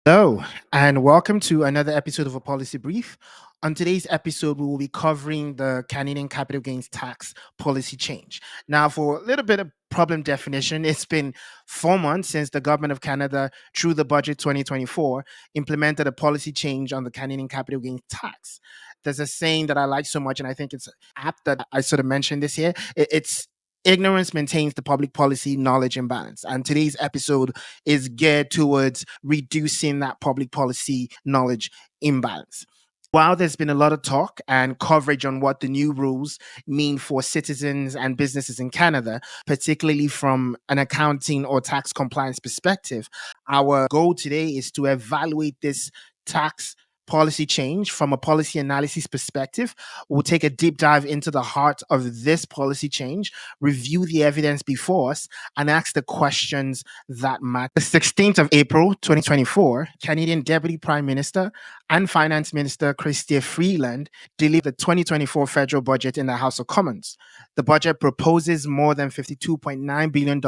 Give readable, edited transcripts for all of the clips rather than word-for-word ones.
Hello, and welcome to another episode of a policy brief. On today's episode, we will be covering the Canadian capital gains tax policy change. Now, for a little bit of problem definition, it's been 4 months since the government of Canada, through the budget 2024, implemented a policy change on the Canadian capital gains tax. There's a saying that I like so much, and I think it's apt that I sort of mentioned this here. It's ignorance maintains the public policy knowledge imbalance. And today's episode is geared towards reducing that public policy knowledge imbalance. While there's been a lot of talk and coverage on what the new rules mean for citizens and businesses in Canada, particularly from an accounting or tax compliance perspective, our goal today is to evaluate this tax policy change from a policy analysis perspective. We'll take a deep dive into the heart of this policy change, review the evidence before us, and ask the questions that matter. The 16th of April, 2024, Canadian Deputy Prime Minister and Finance Minister Chrystia Freeland delivered the 2024 federal budget in the House of Commons. The budget proposes more than $52.9 billion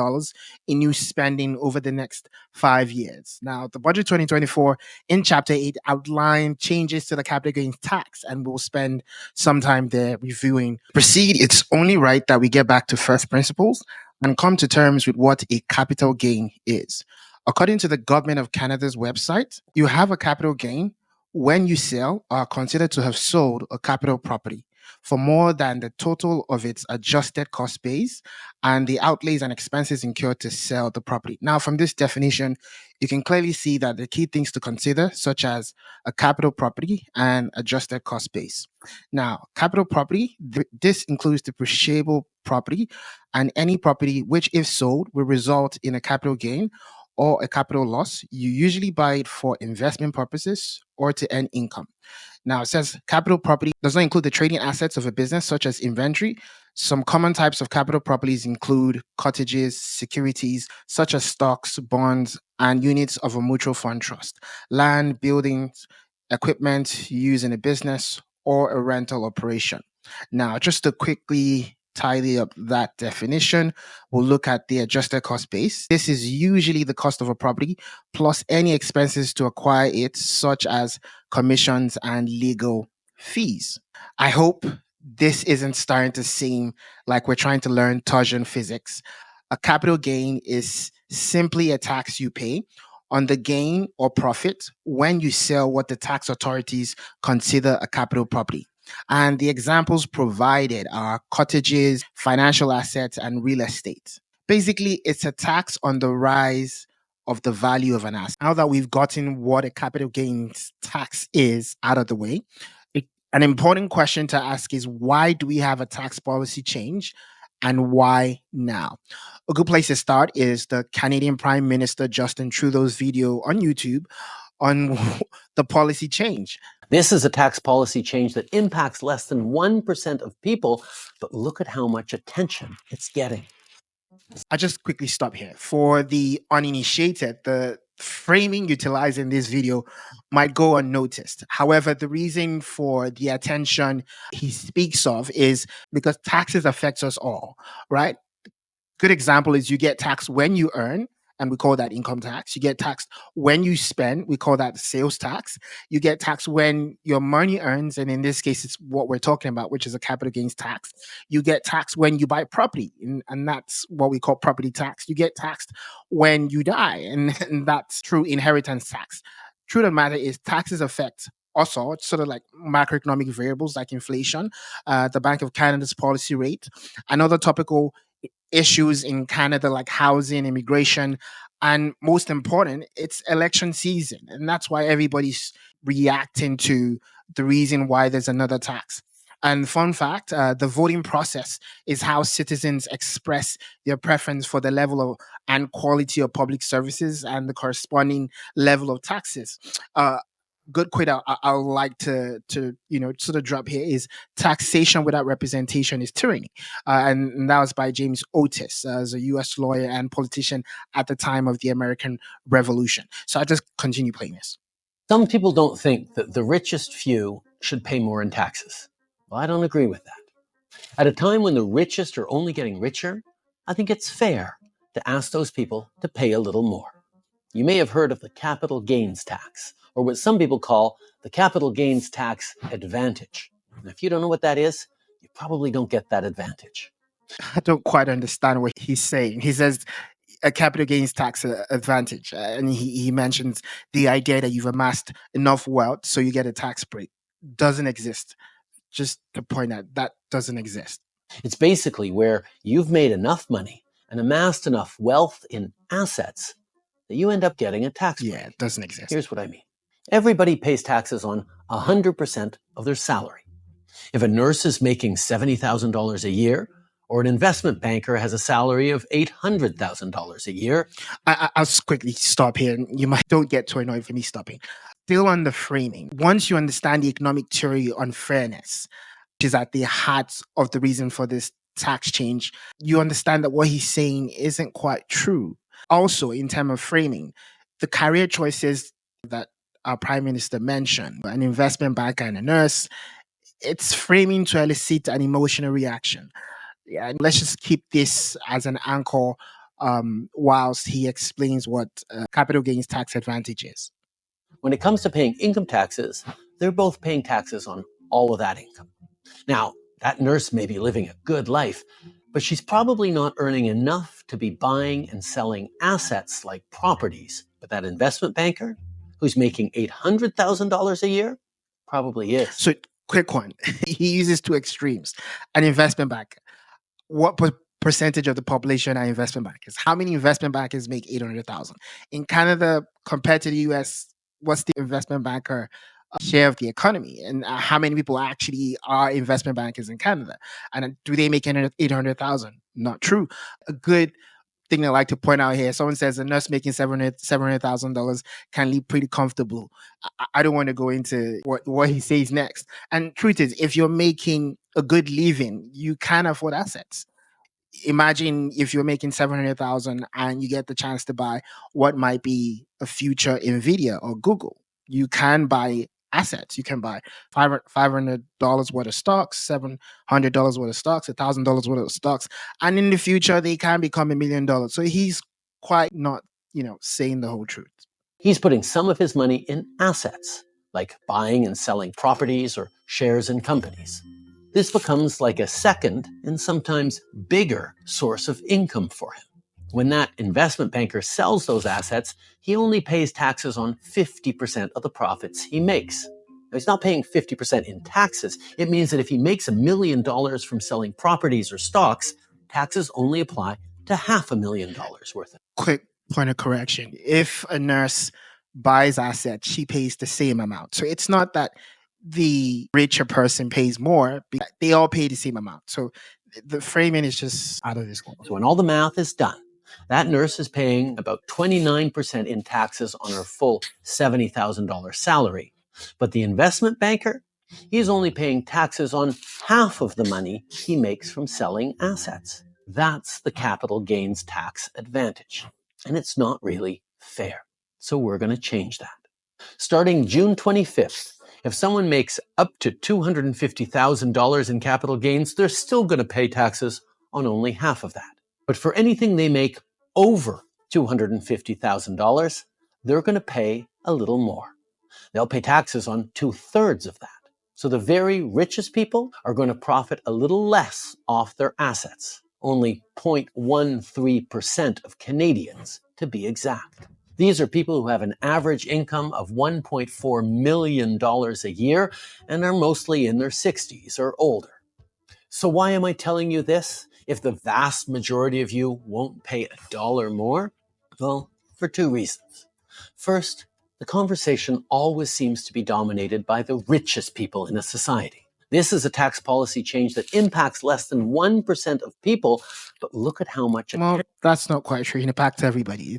in new spending over the next 5 years. Now, the budget 2024 in Chapter 8 outlined changes to the capital gains tax, and we'll spend some time there reviewing. Proceed, it's only right that we get back to first principles and come to terms with what a capital gain is. According to the Government of Canada's website, you have a capital gain when you sell or are considered to have sold a capital property for more than the total of its adjusted cost base and the outlays and expenses incurred to sell the property. Now, from this definition, you can clearly see that the key things to consider, such as a capital property and adjusted cost base. Now, capital property, this includes depreciable property and any property which, if sold, will result in a capital gain or a capital loss. You usually buy it for investment purposes or to earn income. Now, it says capital property does not include the trading assets of a business, such as inventory. Some common types of capital properties include cottages, securities, such as stocks, bonds, and units of a mutual fund trust, land, buildings, equipment used in a business or a rental operation. Now, just to quickly tidy up that definition, we'll look at the adjusted cost base. This is usually the cost of a property plus any expenses to acquire it, such as commissions and legal fees. I hope this isn't starting to seem like we're trying to learn Taugean physics. A capital gain is simply a tax you pay on the gain or profit when you sell what the tax authorities consider a capital property. And the examples provided are cottages, financial assets, and real estate. Basically, it's a tax on the rise of the value of an asset. Now that we've gotten what a capital gains tax is out of the way, an important question to ask is, why do we have a tax policy change and why now? A good place to start is the Canadian Prime Minister Justin Trudeau's video on YouTube on the policy change. This is a tax policy change that impacts less than 1% of people, but look at how much attention it's getting. I'll just quickly stop here. For the uninitiated, the framing utilized in this video might go unnoticed. However, the reason for the attention he speaks of is because taxes affects us all, right? Good example is you get taxed when you earn, and we call that income tax. You get taxed when you spend, we call that sales tax. You get taxed when your money earns, and in this case, it's what we're talking about, which is a capital gains tax. You get taxed when you buy property, and that's what we call property tax. You get taxed when you die, and that's true inheritance tax. Truth of the matter is taxes affect also, it's sort of like macroeconomic variables like inflation, the Bank of Canada's policy rate, and other topical issues in Canada like housing, immigration, and most important, it's election season. And that's why everybody's reacting to the reason why there's another tax. And fun fact, the voting process is how citizens express their preference for the level of and quality of public services and the corresponding level of taxes. Good quote I would like to sort of drop here is, taxation without representation is tyranny, and that was by James Otis, as a U.S. lawyer and politician at the time of the American Revolution. So I just continue playing this. Some people don't think that the richest few should pay more in taxes. Well, I don't agree with that. At a time when the richest are only getting richer, I think it's fair to ask those people to pay a little more. You may have heard of the capital gains tax, or what some people call the capital gains tax advantage. And if you don't know what that is, you probably don't get that advantage. I don't quite understand what he's saying. He says a capital gains tax advantage, and he mentions the idea that you've amassed enough wealth so you get a tax break. Doesn't exist. Just to point out, that doesn't exist. It's basically where you've made enough money and amassed enough wealth in assets that you end up getting a tax break. Yeah, it doesn't exist. Here's what I mean. Everybody pays taxes on 100% of their salary. If a nurse is making $70,000 a year, or an investment banker has a salary of $800,000 a year. I'll just quickly stop here. You might don't get too annoyed for me stopping. Still on the framing. Once you understand the economic theory on fairness, which is at the heart of the reason for this tax change, you understand that what he's saying isn't quite true. Also, in terms of framing, the career choices that our prime minister mentioned, an investment banker and a nurse, it's framing to elicit an emotional reaction. Yeah, and let's just keep this as an anchor whilst he explains what capital gains tax advantage is. When it comes to paying income taxes, they're both paying taxes on all of that income. Now, that nurse may be living a good life, but she's probably not earning enough to be buying and selling assets like properties. But that investment banker who's making $800,000 a year probably is. So, quick one. He uses two extremes. An investment banker. What percentage of the population are investment bankers? How many investment bankers make 800,000? In Canada, compared to the US, what's the investment banker share of the economy? And how many people actually are investment bankers in Canada? And do they make 800,000? Not true. A good thing I like to point out here, someone says a nurse making $700,000 can live pretty comfortable. I don't want to go into what he says next. And truth is, if you're making a good living, you can afford assets. Imagine if you're making 700,000 and you get the chance to buy what might be a future Nvidia or Google. You can buy assets. You can buy $500 worth of stocks, $700 worth of stocks, $1,000 worth of stocks, and in the future they can become $1 million. So he's quite not, saying the whole truth. He's putting some of his money in assets, like buying and selling properties or shares in companies. This becomes like a second and sometimes bigger source of income for him. When that investment banker sells those assets, he only pays taxes on 50% of the profits he makes. Now, he's not paying 50% in taxes. It means that if he makes $1 million from selling properties or stocks, taxes only apply to $500,000 worth of it. Quick point of correction. If a nurse buys assets, she pays the same amount. So it's not that the richer person pays more, they all pay the same amount. So the framing is just out of this world. So when all the math is done, that nurse is paying about 29% in taxes on her full $70,000 salary. But the investment banker, he's only paying taxes on half of the money he makes from selling assets. That's the capital gains tax advantage. And it's not really fair. So we're going to change that. Starting June 25th, if someone makes up to $250,000 in capital gains, they're still going to pay taxes on only half of that. But for anything they make over $250,000, they're going to pay a little more. They'll pay taxes on 2/3 of that. So the very richest people are going to profit a little less off their assets, only 0.13% of Canadians to be exact. These are people who have an average income of $1.4 million a year and are mostly in their 60s or older. So why am I telling you this if the vast majority of you won't pay $1 more? Well, for two reasons. First, the conversation always seems to be dominated by the richest people in a society. This is a tax policy change that impacts less than 1% of people, but look at how much... Well, that's not quite true. It impacts everybody.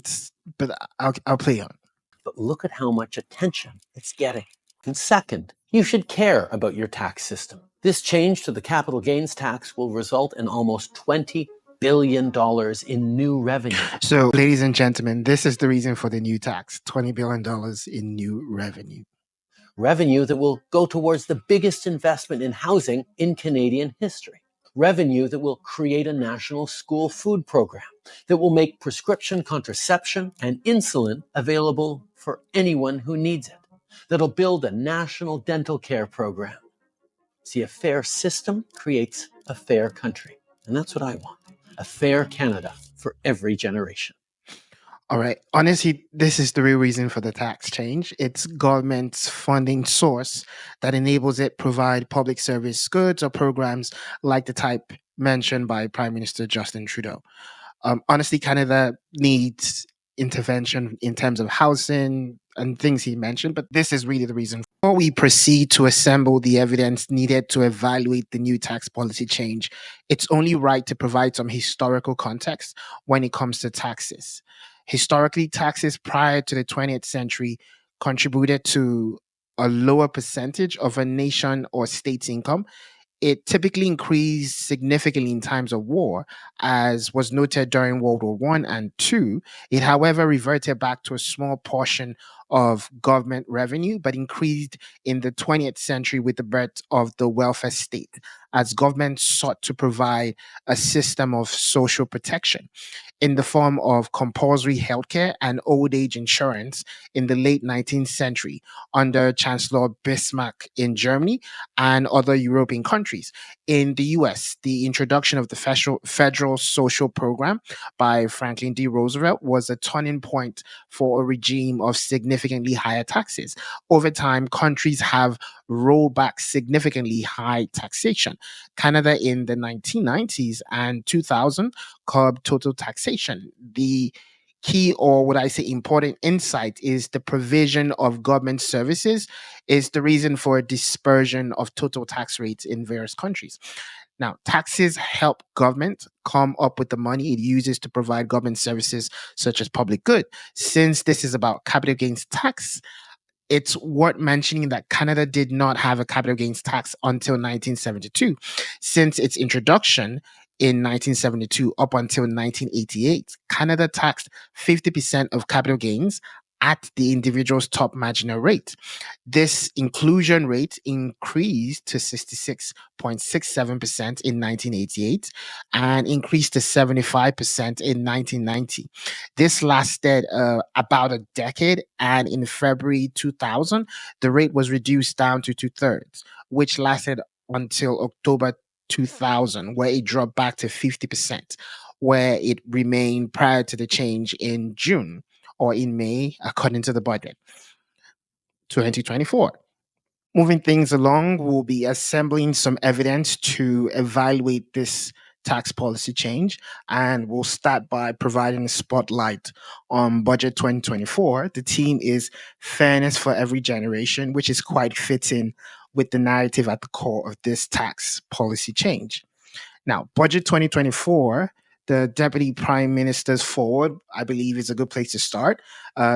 But I'll play on. But look at how much attention it's getting. And second, you should care about your tax system. This change to the capital gains tax will result in almost $20 billion in new revenue. So, ladies and gentlemen, this is the reason for the new tax, $20 billion in new revenue. Revenue that will go towards the biggest investment in housing in Canadian history. revenue that will create a national school food program, that will make prescription contraception and insulin available for anyone who needs it, that'll build a national dental care program. See, a fair system creates a fair country. And that's what I want, a fair Canada for every generation. All right. Honestly, this is the real reason for the tax change. It's government's funding source that enables it provide public service goods or programs like the type mentioned by Prime Minister Justin Trudeau. Honestly, Canada needs intervention in terms of housing and things he mentioned, but this is really the reason. Before we proceed to assemble the evidence needed to evaluate the new tax policy change, it's only right to provide some historical context when it comes to taxes. Historically, taxes prior to the 20th century contributed to a lower percentage of a nation or state's income. It typically increased significantly in times of war, as was noted during World War One and Two. It, however, reverted back to a small portion of government revenue, but increased in the 20th century with the birth of the welfare state, as government sought to provide a system of social protection in the form of compulsory healthcare and old age insurance in the late 19th century under Chancellor Bismarck in Germany and other European countries. In the US, the introduction of the Federal Social Program by Franklin D. Roosevelt was a turning point for a regime of significantly higher taxes. Over time, countries have rolled back significantly high taxation. Canada in the 1990s and 2000 curbed total taxation. The key, or would I say important insight, is the provision of government services is the reason for a dispersion of total tax rates in various countries. Now, taxes help government come up with the money it uses to provide government services such as public good. Since this is about capital gains tax, it's worth mentioning that Canada did not have a capital gains tax until 1972. Since its introduction in 1972 up until 1988, Canada taxed 50% of capital gains at the individual's top marginal rate. This inclusion rate increased to 66.67% in 1988 and increased to 75% in 1990. This lasted about a decade, and in February 2000, the rate was reduced down to two-thirds, which lasted until October 2000, where it dropped back to 50%, where it remained prior to the change in June or in May, according to the budget 2024. Moving things along, we'll be assembling some evidence to evaluate this tax policy change. And we'll start by providing a spotlight on Budget 2024. The theme is Fairness for Every Generation, which is quite fitting with the narrative at the core of this tax policy change. Now, Budget 2024, the Deputy Prime Minister's forward, I believe, is a good place to start.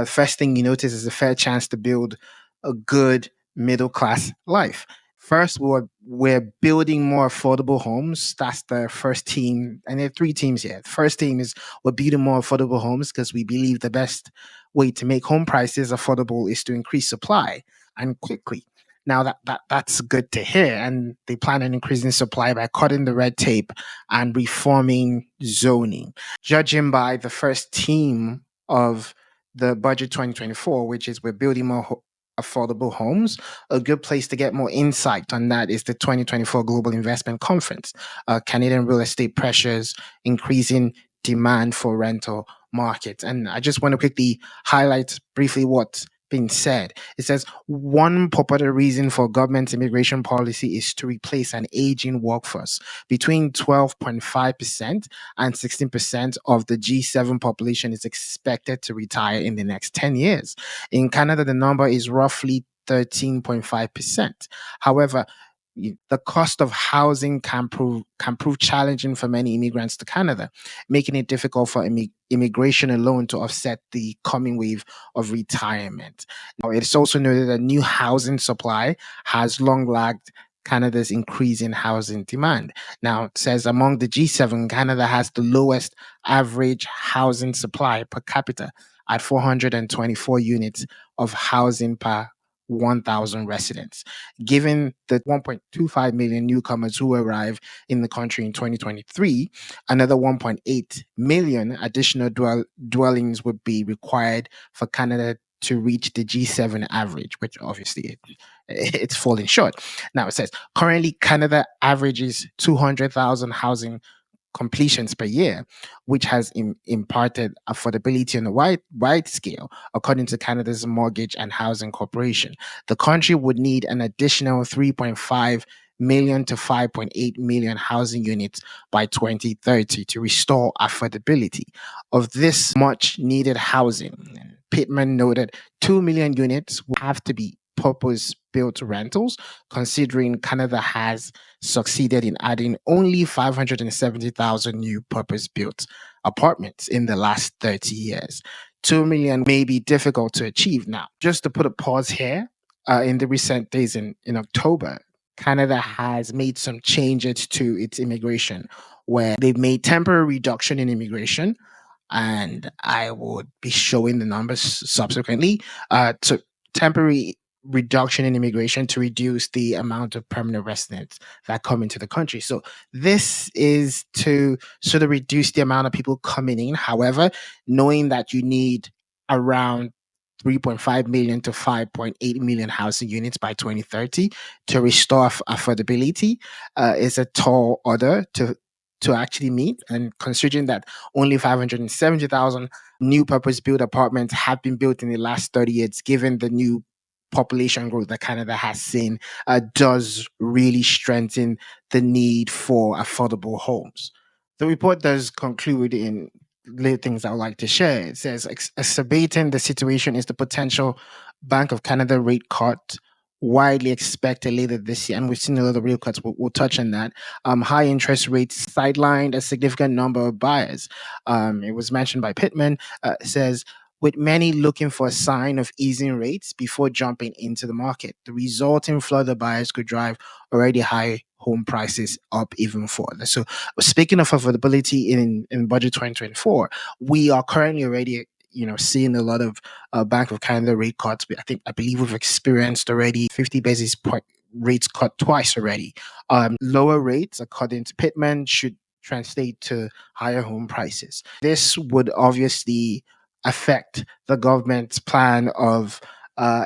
First thing you notice is a fair chance to build a good middle class life. First, we're building more affordable homes. That's the first team, and there are three teams here. The first team is we're building more affordable homes because we believe the best way to make home prices affordable is to increase supply and quickly. Now that's good to hear, and they plan on increasing supply by cutting the red tape and reforming zoning. Judging by the first team of the budget 2024, which is we're building more affordable homes, a good place to get more insight on that is the 2024 Global Investment Conference. Canadian real estate pressures, increasing demand for rental markets. And I just want to quickly highlight briefly what's been said. It says one popular reason for government's immigration policy is to replace an aging workforce. Between 12.5% and 16% of the G7 population is expected to retire in the next 10 years. In Canada, the number is roughly 13.5%. However, the cost of housing can prove challenging for many immigrants to Canada, making it difficult for immigration alone to offset the coming wave of retirement. Now, it's also noted that new housing supply has long lagged Canada's increase in housing demand. Now, it says among the G7, Canada has the lowest average housing supply per capita at 424 units of housing per 1,000 residents. Given the 1.25 million newcomers who arrived in the country in 2023, another 1.8 million additional dwellings would be required for Canada to reach the G7 average, which obviously it's falling short. Now it says currently Canada averages 200,000 housing completions per year, which has imparted affordability on a wide scale, according to Canada's Mortgage and Housing Corporation. The country would need an additional 3.5 million to 5.8 million housing units by 2030 to restore affordability of this much needed housing. Pittman noted 2 million units will have to be purpose built rentals, considering Canada has succeeded in adding only 570,000 new purpose built apartments in the last 30 years. 2 million may be difficult to achieve now. Just to put a pause here, in the recent days in October, Canada has made some changes to its immigration where they've made temporary reduction in immigration, and I would be showing the numbers subsequently. So temporary reduction in immigration to reduce the amount of permanent residents that come into the country. So this is to sort of reduce the amount of people coming in. However, knowing that you need around 3.5 million to 5.8 million housing units by 2030 to restore affordability is a tall order to actually meet. And considering that only 570,000 new purpose built apartments have been built in the last 30 years, given the new population growth that Canada has seen, does really strengthen the need for affordable homes. The report does conclude in little things I would like to share. It says, exacerbating the situation is the potential Bank of Canada rate cut widely expected later this year. And we've seen a lot of real cuts. We'll touch on that. High interest rates sidelined a significant number of buyers. It was mentioned by Pittman. Says, with many looking for a sign of easing rates before jumping into the market. The resulting flood of buyers could drive already high home prices up even further. So, speaking of affordability in budget 2024, we are currently already seeing a lot of Bank of Canada rate cuts. I believe we've experienced already 50 basis point rates cut twice already. Lower rates, according to Pittman, should translate to higher home prices. This would obviously affect the government's plan of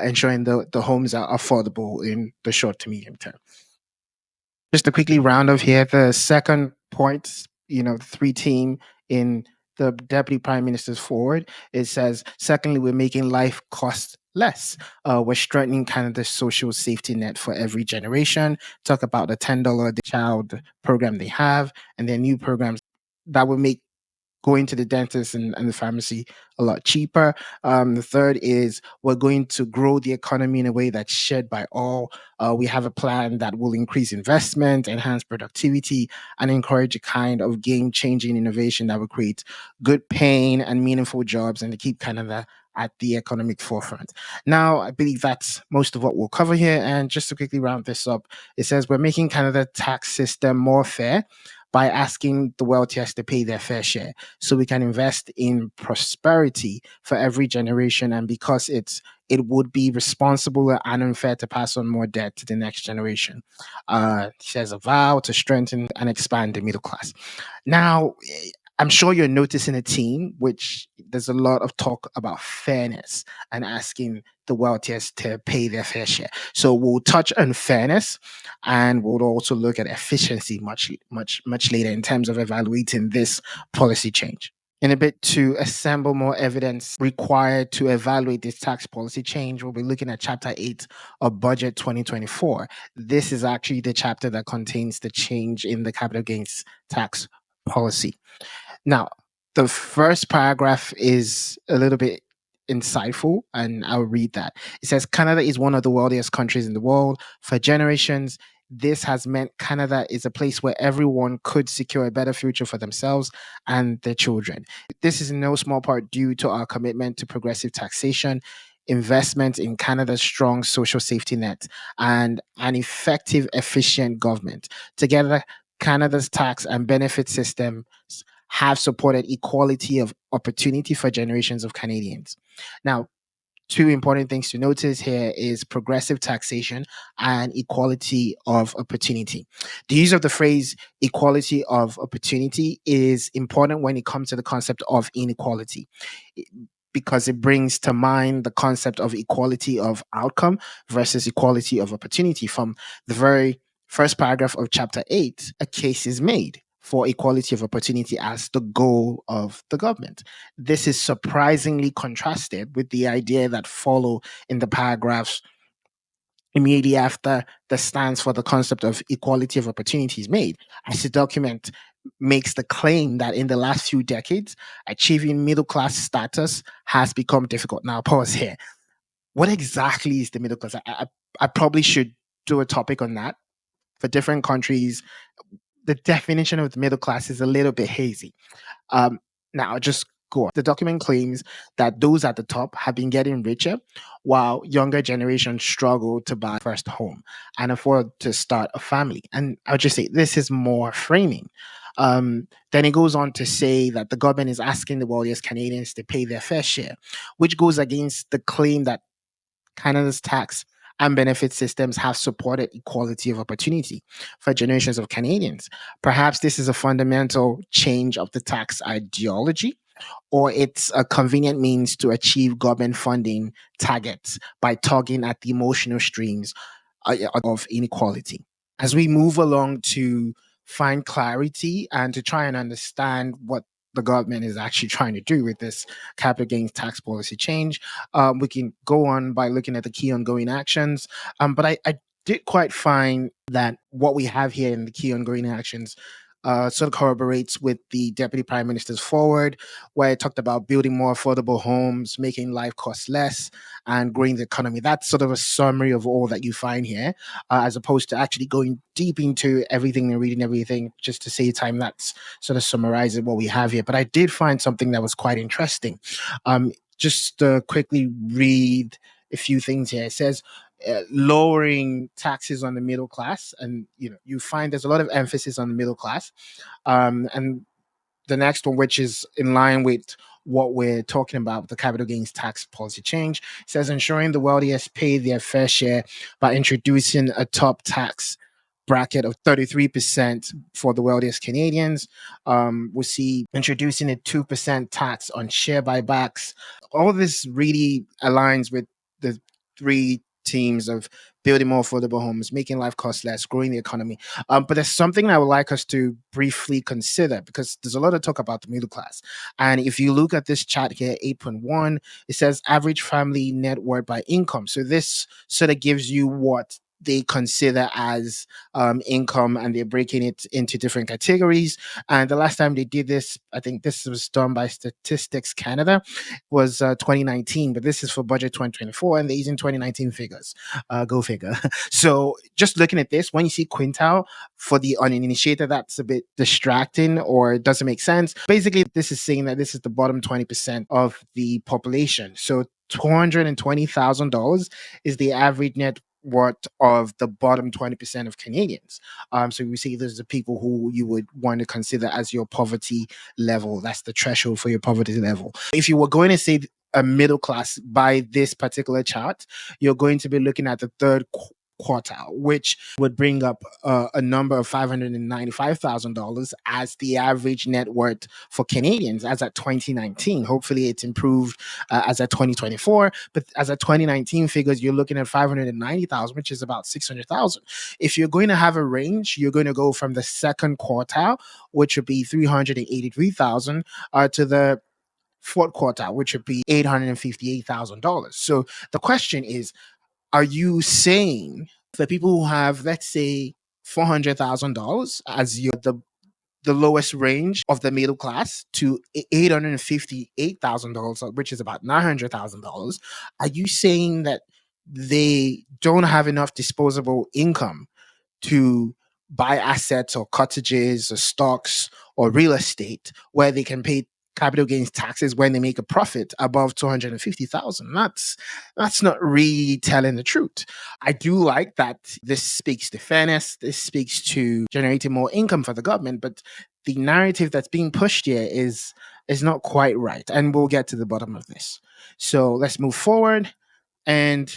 ensuring the homes are affordable in the short to medium term. Just to quickly round off here, the second point, three team in the Deputy Prime Minister's forward, it says, secondly, we're making life cost less. We're strengthening Canada's social safety net for every generation. Talk about the $10 child program they have, and their new programs that will make going to the dentist and the pharmacy a lot cheaper. The third is we're going to grow the economy in a way that's shared by all. We have a plan that will increase investment, enhance productivity, and encourage a kind of game-changing innovation that will create good paying and meaningful jobs and to keep Canada at the economic forefront. Now, I believe that's most of what we'll cover here. And just to quickly round this up, it says we're making Canada tax system more fair by asking the wealthiest to pay their fair share so we can invest in prosperity for every generation. And because it would be responsible and unfair to pass on more debt to the next generation. She has a vow to strengthen and expand the middle class. Now, I'm sure you're noticing a theme, which there's a lot of talk about fairness and asking the wealthiest to pay their fair share. So we'll touch on fairness, and we'll also look at efficiency much later in terms of evaluating this policy change. In a bit, to assemble more evidence required to evaluate this tax policy change, we'll be looking at Chapter 8 of Budget 2024. This is actually the chapter that contains the change in the capital gains tax policy. Now, the first paragraph is a little bit insightful, and I'll read that. It says Canada is one of the wealthiest countries in the world. For generations, this has meant Canada is a place where everyone could secure a better future for themselves and their children. This is in no small part due to our commitment to progressive taxation, investment in Canada's strong social safety net, and an effective, efficient government. Together, Canada's tax and benefit systems have supported equality of opportunity for generations of Canadians. Now, Two important things to notice here is progressive taxation and equality of opportunity. The use of the phrase equality of opportunity is important when it comes to the concept of inequality, because it brings to mind the concept of equality of outcome versus equality of opportunity. From the very first paragraph of chapter 8, a case is made for equality of opportunity as the goal of the government. This is surprisingly contrasted with the idea that follow in the paragraphs immediately after the stance for the concept of equality of opportunities made, as the document makes the claim that in the last few decades, achieving middle class status has become difficult. Now, pause here. What exactly is the middle class? I probably should do a topic on that. For different countries, the definition of the middle class is a little bit hazy. Um, Now, just go on. The document claims that those at the top have been getting richer while younger generations struggle to buy first home and afford to start a family. And I'll just say this is more framing. Then it goes on to say that the government is asking the wealthiest Canadians to pay their fair share, which goes against the claim that Canada's tax and benefit systems have supported equality of opportunity for generations of Canadians. Perhaps this is a fundamental change of the tax ideology, or it's a convenient means to achieve government funding targets by tugging at the emotional streams of inequality. As we move along to find clarity and to try and understand what the government is actually trying to do with this capital gains tax policy change, we can go on by looking at the key ongoing actions. But I did quite find that what we have here in the key ongoing actions sort of corroborates with the Deputy Prime Minister's forward, where it talked about building more affordable homes, making life cost less, and growing the economy. That's sort of a summary of all that you find here, as opposed to actually going deep into everything and reading everything just to save time. That's sort of summarizing what we have here. But I did find something that was quite interesting. Just quickly read a few things here. It says lowering taxes on the middle class, and you find there's a lot of emphasis on the middle class. And the next one, which is in line with what we're talking about, the capital gains tax policy change, says ensuring the wealthiest pay their fair share by introducing a top tax bracket of 33% for the wealthiest Canadians. We see introducing a 2% tax on share buybacks. All this really aligns with the three teams of building more affordable homes, making life cost less, growing the economy. But there's something I would like us to briefly consider, because there's a lot of talk about the middle class. And if you look at this chart here, 8.1, it says average family net worth by income. So this sort of gives you what they consider as income, and they're breaking it into different categories. And the last time they did this, I think this was done by Statistics Canada, was 2019, but this is for budget 2024, and they're using 2019 figures. Go figure. So just looking at this, when you see quintile for the uninitiated, that's a bit distracting or it doesn't make sense. Basically, this is saying that this is the bottom 20% of the population. So $220,000 is the average net worth of the bottom 20% of Canadians. So we see those are the people who you would want to consider as your poverty level. That's the threshold for your poverty level. If you were going to say a middle class by this particular chart, you're going to be looking at the third quartile, which would bring up a number of $595,000 as the average net worth for Canadians as at 2019. Hopefully, it's improved as at 2024, but as at 2019 figures, you're looking at 590,000, which is about 600,000. If you're going to have a range, you're going to go from the second quartile, which would be 383,000, to the fourth quartile, which would be $858,000. So the question is, are you saying for people who have, let's say, $400,000 as the lowest range of the middle class to $858,000, which is about $900,000, are you saying that they don't have enough disposable income to buy assets or cottages or stocks or real estate where they can pay capital gains taxes when they make a profit above 250,000? That's not really telling the truth. I do like that this speaks to fairness, this speaks to generating more income for the government, but the narrative that's being pushed here is is not quite right. And we'll get to the bottom of this. So let's move forward and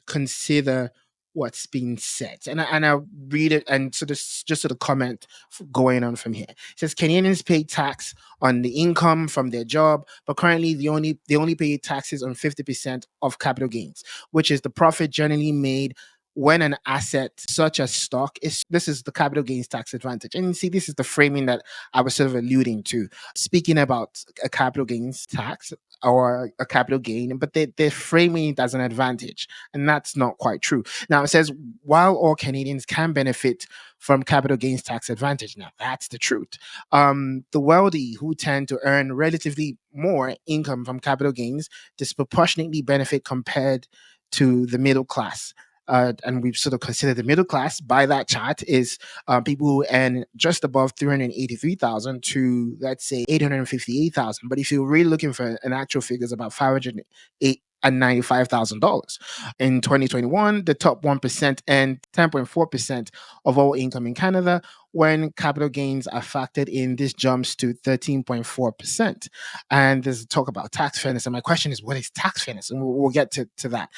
consider what's being said. And I'll read it and sort of comment going on from here. It says Canadians pay tax on the income from their job, but currently they only pay taxes on 50% of capital gains, which is the profit generally made when an asset such as stock is this is the capital gains tax advantage. And you see, this is the framing that I was sort of alluding to. Speaking about a capital gains tax, or a capital gain, but they're framing it as an advantage. And that's not quite true. Now, it says, while all Canadians can benefit from capital gains tax advantage. Now, that's the truth. The wealthy, who tend to earn relatively more income from capital gains, disproportionately benefit compared to the middle class. And we've sort of considered the middle class by that chart is people who earn just above 383,000 to, let's say, 858,000. But if you're really looking for an actual figure, it's about $595,000. In 2021, the top 1% and 10.4% of all income in Canada. When capital gains are factored in, this jumps to 13.4%. And there's talk about tax fairness. And my question is, what is tax fairness? And we'll get to that.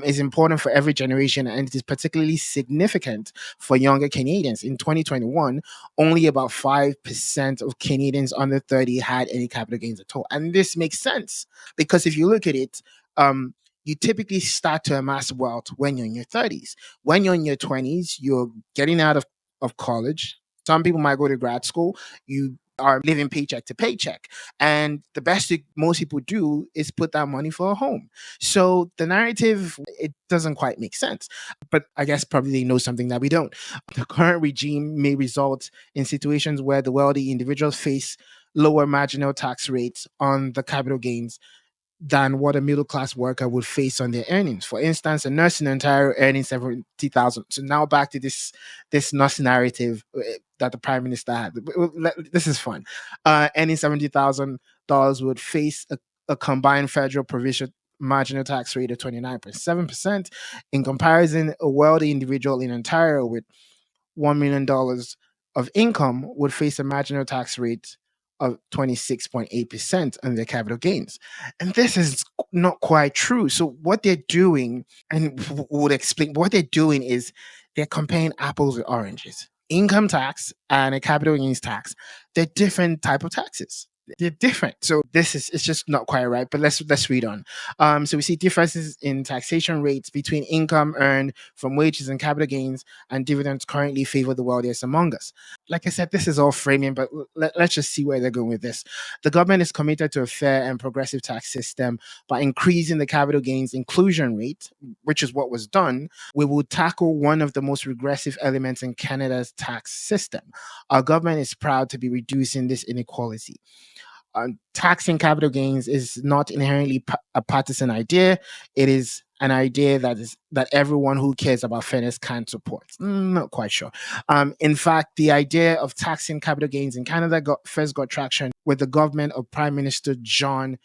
Is important for every generation, and it is particularly significant for younger Canadians. In 2021, only about 5% of Canadians under 30 had any capital gains at all. And this makes sense because if you look at it, you typically start to amass wealth when you're in your 30s. When you're in your 20s, you're getting out of college. Some people might go to grad school. You are living paycheck to paycheck. And the best thing most people do is put that money for a home. So the narrative, it doesn't quite make sense. But I guess probably they know something that we don't. The current regime may result in situations where the wealthy individuals face lower marginal tax rates on the capital gains than what a middle class worker would face on their earnings. For instance, a nurse in Ontario earning 70,000. So now back to this nurse narrative that the prime minister had. This is fun. Earning $70,000 would face a combined federal provincial marginal tax rate of 29.7%. In comparison, a wealthy individual in Ontario with $1 million of income would face a marginal tax rate of 26.8% on their capital gains. And this is not quite true. So, what they're doing, and would explain what they're doing, is they're comparing apples with oranges. Income tax and a capital gains tax, they're different type of taxes. They're different. So this is it's just not quite right. But let's read on. So we see differences in taxation rates between income earned from wages and capital gains and dividends currently favor the wealthiest among us. Like I said, this is all framing, but let's just see where they're going with this. The government is committed to a fair and progressive tax system by increasing the capital gains inclusion rate, which is what was done. We will tackle one of the most regressive elements in Canada's tax system. Our government is proud to be reducing this inequality. Taxing capital gains is not inherently a partisan idea. It is an idea that everyone who cares about fairness can support. Not quite sure. In fact, the idea of taxing capital gains in Canada first got traction with the government of Prime Minister John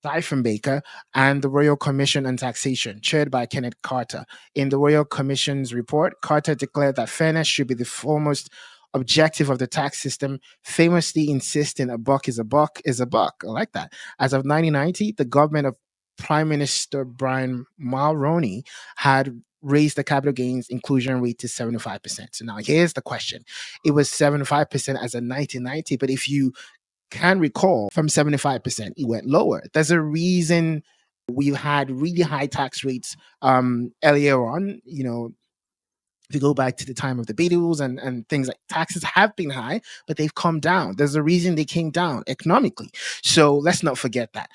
Diefenbaker and the Royal Commission on Taxation, chaired by Kenneth Carter. In the Royal Commission's report, Carter declared that fairness should be the foremost objective of the tax system, famously insisting a buck is a buck is a buck. I like that. As of 1990, the government of Prime Minister Brian Mulroney had raised the capital gains inclusion rate to 75%. So now here's the question. It was 75% as of 1990, but if you can recall, from 75%, it went lower. There's a reason we've had really high tax rates earlier on. If you go back to the time of the Beatles and things like taxes have been high, but they've come down. There's a reason they came down economically. So let's not forget that.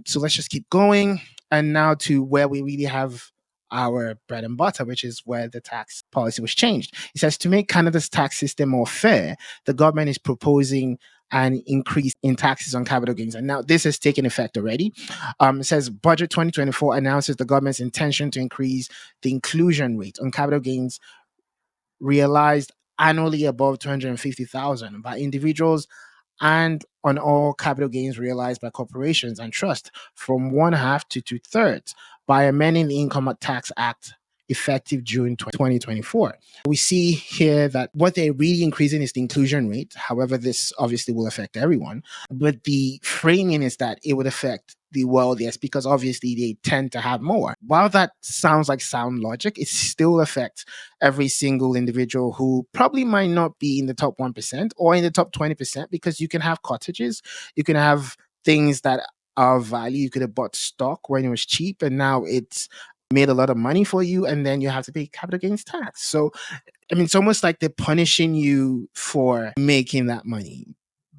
So let's just keep going. And now to where we really have our bread and butter, which is where the tax policy was changed. It says to make Canada's tax system more fair, the government is proposing an increase in taxes on capital gains. And now this has taken effect already. It says Budget 2024 announces the government's intention to increase the inclusion rate on capital gains realized annually above 250,000 by individuals and on all capital gains realized by corporations and trusts from one half to two thirds by amending the Income Tax Act effective June 2024. We see here that what they're really increasing is the inclusion rate. However, this obviously will affect everyone, but the framing is that it would affect the wealthiest because obviously they tend to have more. While that sounds like sound logic, it still affects every single individual who probably might not be in the top 1% or in the top 20% because you can have cottages, you can have things that are of value. You could have bought stock when it was cheap and now it's made a lot of money for you and then you have to pay capital gains tax. So I mean, it's almost like they're punishing you for making that money.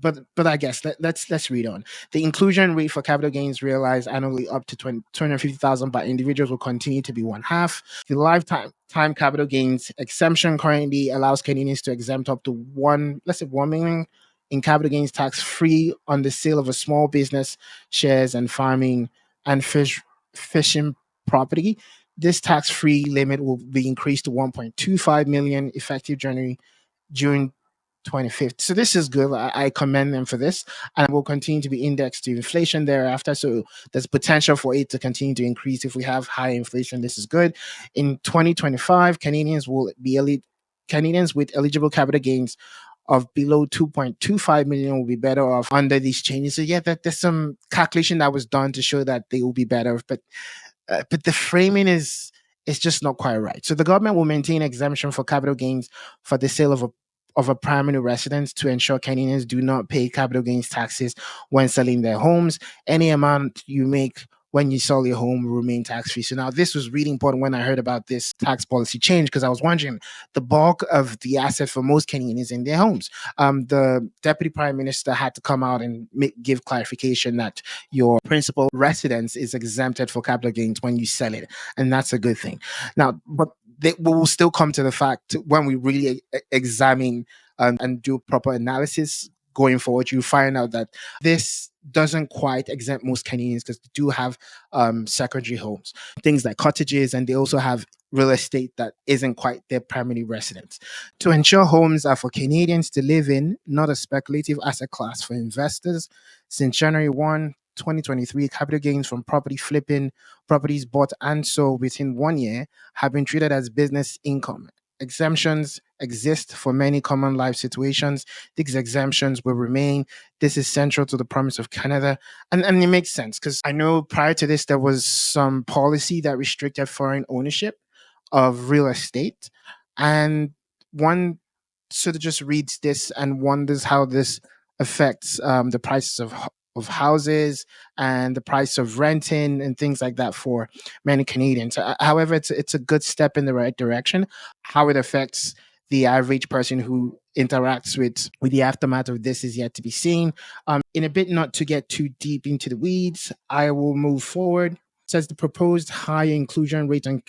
But I guess let's read on. The inclusion rate for capital gains realized annually up to 250,000 by individuals will continue to be one half. The lifetime time capital gains exemption currently allows Canadians to exempt up to let's say 1 million in capital gains tax free on the sale of a small business shares and farming and fishing property. This tax-free limit will be increased to 1.25 million effective June 25th. So this is good. I commend them for this, and will continue to be indexed to inflation thereafter. So there's potential for it to continue to increase if we have high inflation. This is good. In 2025, Canadians with eligible capital gains of below 2.25 million will be better off under these changes. So yeah, there's some calculation that was done to show that they will be better, but the framing is just not quite right. So the government will maintain exemption for capital gains for the sale of a primary residence to ensure Canadians do not pay capital gains taxes when selling their homes. Any amount you make when you sell your home will remain tax free. So now this was really important when I heard about this tax policy change because I was wondering the bulk of the asset for most Canadians is in their homes. The deputy prime minister had to come out and give clarification that your principal residence is exempted for capital gains when you sell it, and that's a good thing. Now, but we will still come to the fact when we really examine and do proper analysis going forward, you find out that this doesn't quite exempt most Canadians because they do have secondary homes, things like cottages, and they also have real estate that isn't quite their primary residence. To ensure homes are for Canadians to live in, not a speculative asset class for investors, since January 1, 2023, capital gains from property flipping, properties bought and sold within 1 year, have been treated as business income. Exemptions exist for many common life situations. These exemptions will remain. This is central to the promise of Canada. And it makes sense because I know prior to this, there was some policy that restricted foreign ownership of real estate. And one sort of just reads this and wonders how this affects the prices of houses and the price of renting and things like that for many Canadians. However, it's a good step in the right direction. How it affects the average person who interacts with the aftermath of this is yet to be seen. In a bit, not to get too deep into the weeds, I will move forward. It says the proposed higher inclusion rate on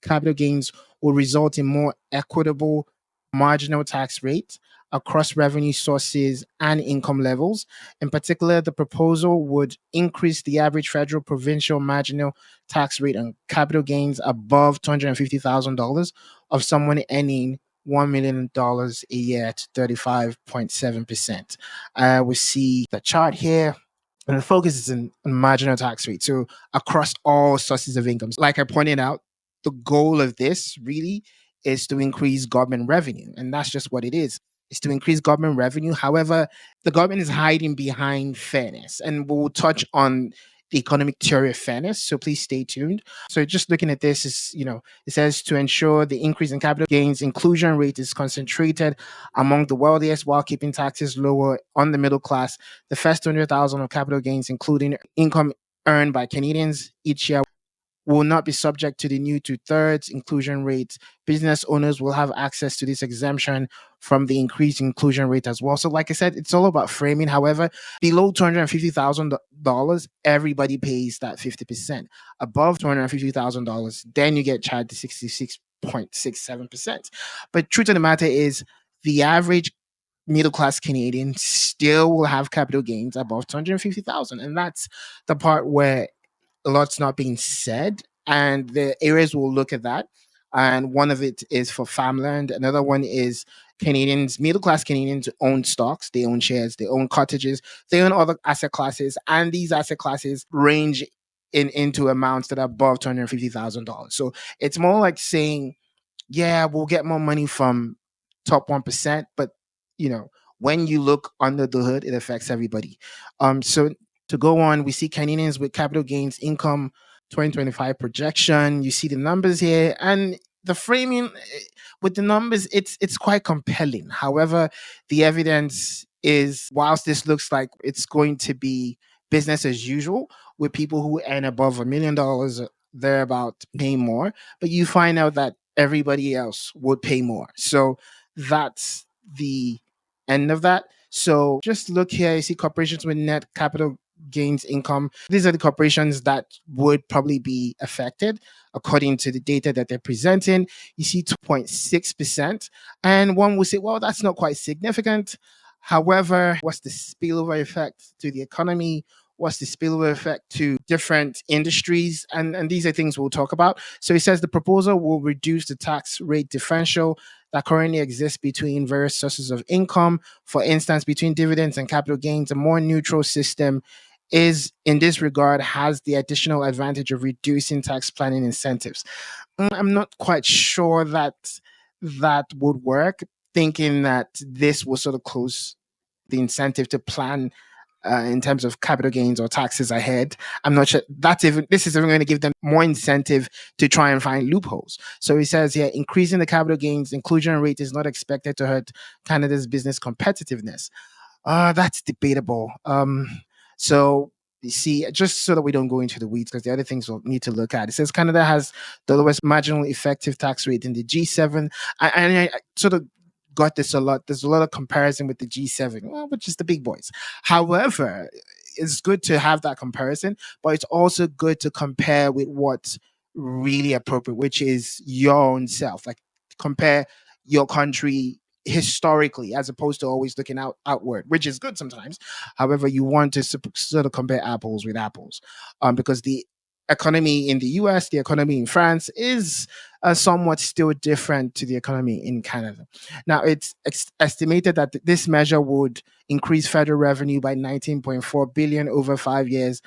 capital gains will result in more equitable marginal tax rates across revenue sources and income levels. In particular, the proposal would increase the average federal provincial marginal tax rate on capital gains above $250,000 of someone earning $1 million a year to 35.7%. We see the chart here. And the focus is on marginal tax rate. So across all sources of income. Like I pointed out, the goal of this really is to increase government revenue. And that's just what it is. It's to increase government revenue. However, the government is hiding behind fairness. And we'll touch on the economic theory of fairness. So please stay tuned. So just looking at this is, it says to ensure the increase in capital gains inclusion rate is concentrated among the wealthiest while keeping taxes lower on the middle class. The first 200,000 of capital gains, including income earned by Canadians each year, will not be subject to the new two-thirds inclusion rate. Business owners will have access to this exemption from the increased inclusion rate as well. So, like I said, it's all about framing. However, below $250,000, everybody pays that 50%. Above $250,000, then you get charged 66.67%. But truth of the matter is, the average middle class Canadian still will have capital gains above 250,000, and that's the part where a lot's not being said, and the areas will look at that. And one of it is for farmland. Another one is Canadians, middle class Canadians own stocks, they own shares, they own cottages, they own other asset classes, and these asset classes range into amounts that are above $250,000. So it's more like saying, yeah, we'll get more money from top 1%, but you know, when you look under the hood, it affects everybody. So to go on, we see Canadians with capital gains income 2025 projection. You see the numbers here, and the framing with the numbers, it's quite compelling. However, the evidence is, whilst this looks like it's going to be business as usual with people who earn above $1 million, they're about paying more, but you find out that everybody else would pay more. So that's the end of that. So just look here, you see corporations with net capital gains income. These are the corporations that would probably be affected according to the data that they're presenting. You see 2.6%. And one will say, well, that's not quite significant. However, what's the spillover effect to the economy? What's the spillover effect to different industries? And these are things we'll talk about. So he says the proposal will reduce the tax rate differential that currently exists between various sources of income. For instance, between dividends and capital gains, a more neutral system is, in this regard, has the additional advantage of reducing tax planning incentives. I'm not quite sure that that would work, thinking that this will sort of close the incentive to plan in terms of capital gains or taxes ahead. I'm not sure that's even this is even going to give them more incentive to try and find loopholes. So he says here, increasing the capital gains inclusion rate is not expected to hurt Canada's business competitiveness. That's debatable. So you see, just so that we don't go into the weeds, because the other things we'll need to look at. It says Canada has the lowest marginal effective tax rate in the G7. I sort of got this a lot. There's a lot of comparison with the G7, well, which is the big boys. However, it's good to have that comparison, but it's also good to compare with what's really appropriate, which is your own self. Like compare your country historically as opposed to always looking outward, which is good sometimes. However, you want to sort of compare apples with apples, because the economy in the US, the economy in France is somewhat still different to the economy in Canada. Now, it's estimated that this measure would increase federal revenue by 19.4 billion over 5 years,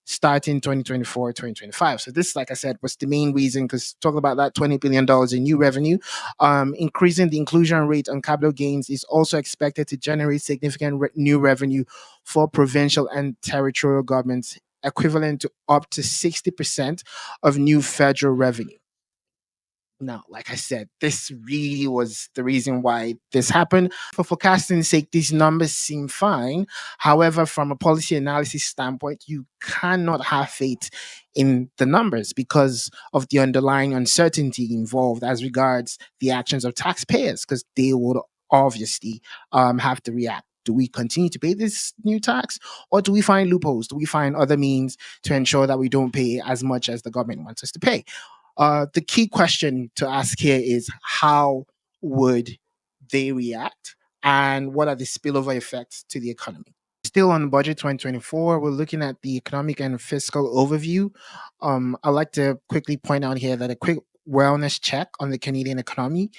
starting 2024, 2025. So this, like I said, was the main reason, because talking about that $20 billion in new revenue, increasing the inclusion rate on capital gains is also expected to generate significant new revenue for provincial and territorial governments, equivalent to up to 60% of new federal revenue. Now, like I said, this really was the reason why this happened. For forecasting sake, these numbers seem fine. However, from a policy analysis standpoint, you cannot have faith in the numbers because of the underlying uncertainty involved as regards the actions of taxpayers, because they would obviously have to react. Do we continue to pay this new tax, or do we find loopholes? Do we find other means to ensure that we don't pay as much as the government wants us to pay? The key question to ask here is, how would they react, and what are the spillover effects to the economy? Still on budget 2024, we're looking at the economic and fiscal overview. I'd like to quickly point out here that a quick wellness check on the Canadian economy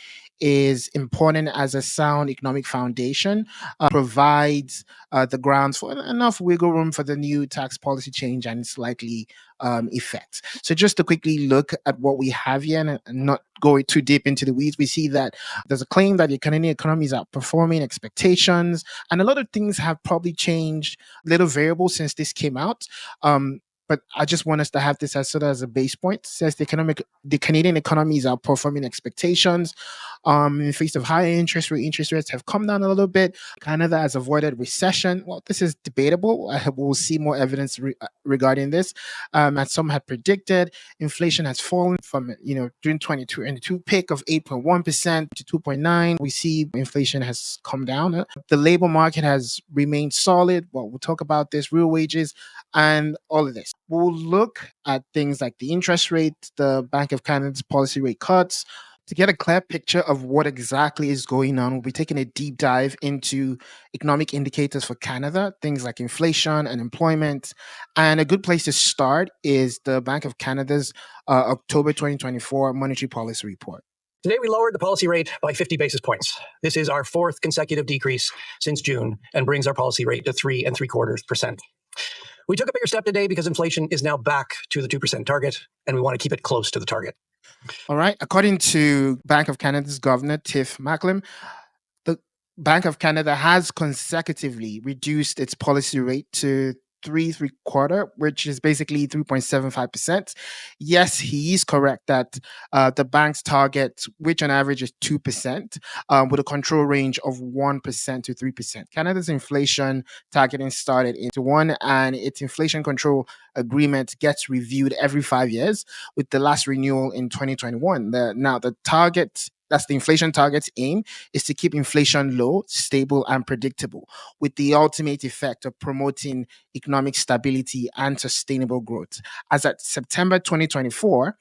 is important, as a sound economic foundation provides the grounds for enough wiggle room for the new tax policy change and its likely effects. So just to quickly look at what we have here, and not going too deep into the weeds, we see that there's a claim that the Canadian economy is outperforming expectations, and a lot of things have probably changed, little variables since this came out. But I just want us to have this as sort of as a base point. It says the Canadian economy is outperforming expectations. In the face of higher interest rates have come down a little bit. Canada has avoided recession. Well, this is debatable. We'll see more evidence regarding this. As some had predicted, inflation has fallen from June 2022 peak of 8.1% to 2.9. We see inflation has come down. The labor market has remained solid. Well, we'll talk about this, real wages, and all of this. We'll look at things like the interest rate, the Bank of Canada's policy rate cuts. To get a clear picture of what exactly is going on, we'll be taking a deep dive into economic indicators for Canada, things like inflation and employment. And a good place to start is the Bank of Canada's October 2024 monetary policy report. Today, we lowered the policy rate by 50 basis points. This is our fourth consecutive decrease since June and brings our policy rate to 3.75%. We took a bigger step today because inflation is now back to the 2% target, and we want to keep it close to the target. All right. According to Bank of Canada's governor, Tiff Macklem, the Bank of Canada has consecutively reduced its policy rate to three quarter, which is basically 3.75%. Yes, he is correct that the bank's target, which on average is 2%, with a control range of 1% to 3%. Canada's inflation targeting started into one, and its inflation control agreement gets reviewed every 5 years, with the last renewal in 2021. Now, the target, that's the inflation target's aim, is to keep inflation low, stable, and predictable, with the ultimate effect of promoting economic stability and sustainable growth. As at September 2024,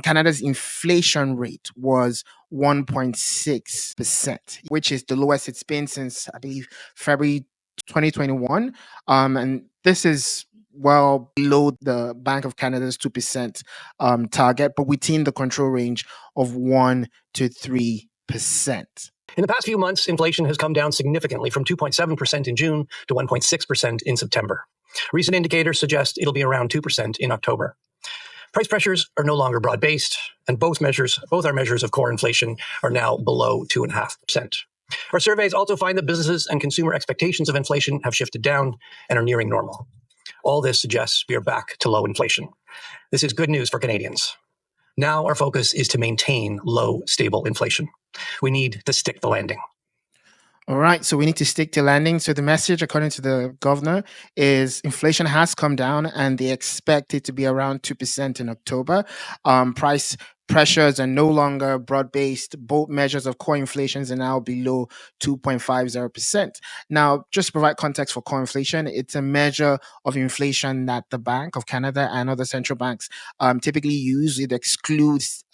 Canada's inflation rate was 1.6%, which is the lowest it's been since, I believe, February 2021. And this is well below the Bank of Canada's 2% target, but within the control range of 1 to 3%. In the past few months, inflation has come down significantly from 2.7% in June to 1.6% in September. Recent indicators suggest it'll be around 2% in October. Price pressures are no longer broad-based, and both our measures of core inflation are now below 2.5%. Our surveys also find that businesses and consumer expectations of inflation have shifted down and are nearing normal. All this suggests we are back to low inflation. This is good news for Canadians. Now our focus is to maintain low, stable inflation. We need to stick the landing. All right, so we need to stick to landing. So the message, according to the governor, is inflation has come down, and they expect it to be around 2% in October. Price pressures are no longer broad-based. Both measures of core inflations are now below 2.50%. Now, just to provide context for core inflation, it's a measure of inflation that the Bank of Canada and other central banks typically use. It excludes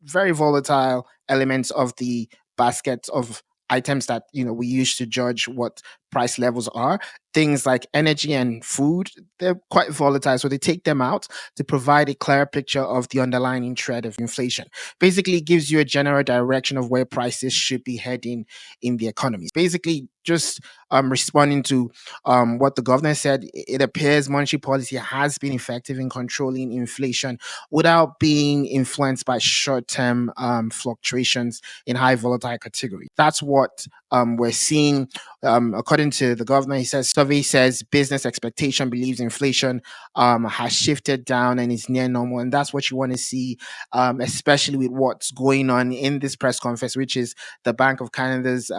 very volatile elements of the basket of items that we use to judge what price levels are. Things like energy and food, they're quite volatile, so they take them out to provide a clear picture of the underlying trend of inflation. Basically, it gives you a general direction of where prices should be heading in the economy. Basically, just responding to what the governor said, it appears monetary policy has been effective in controlling inflation without being influenced by short-term fluctuations in high volatile categories. That's what we're seeing. According to the governor, he says survey says business expectation believes inflation has shifted down and is near normal, and that's what you want to see, especially with what's going on in this press conference, which is the Bank of Canada's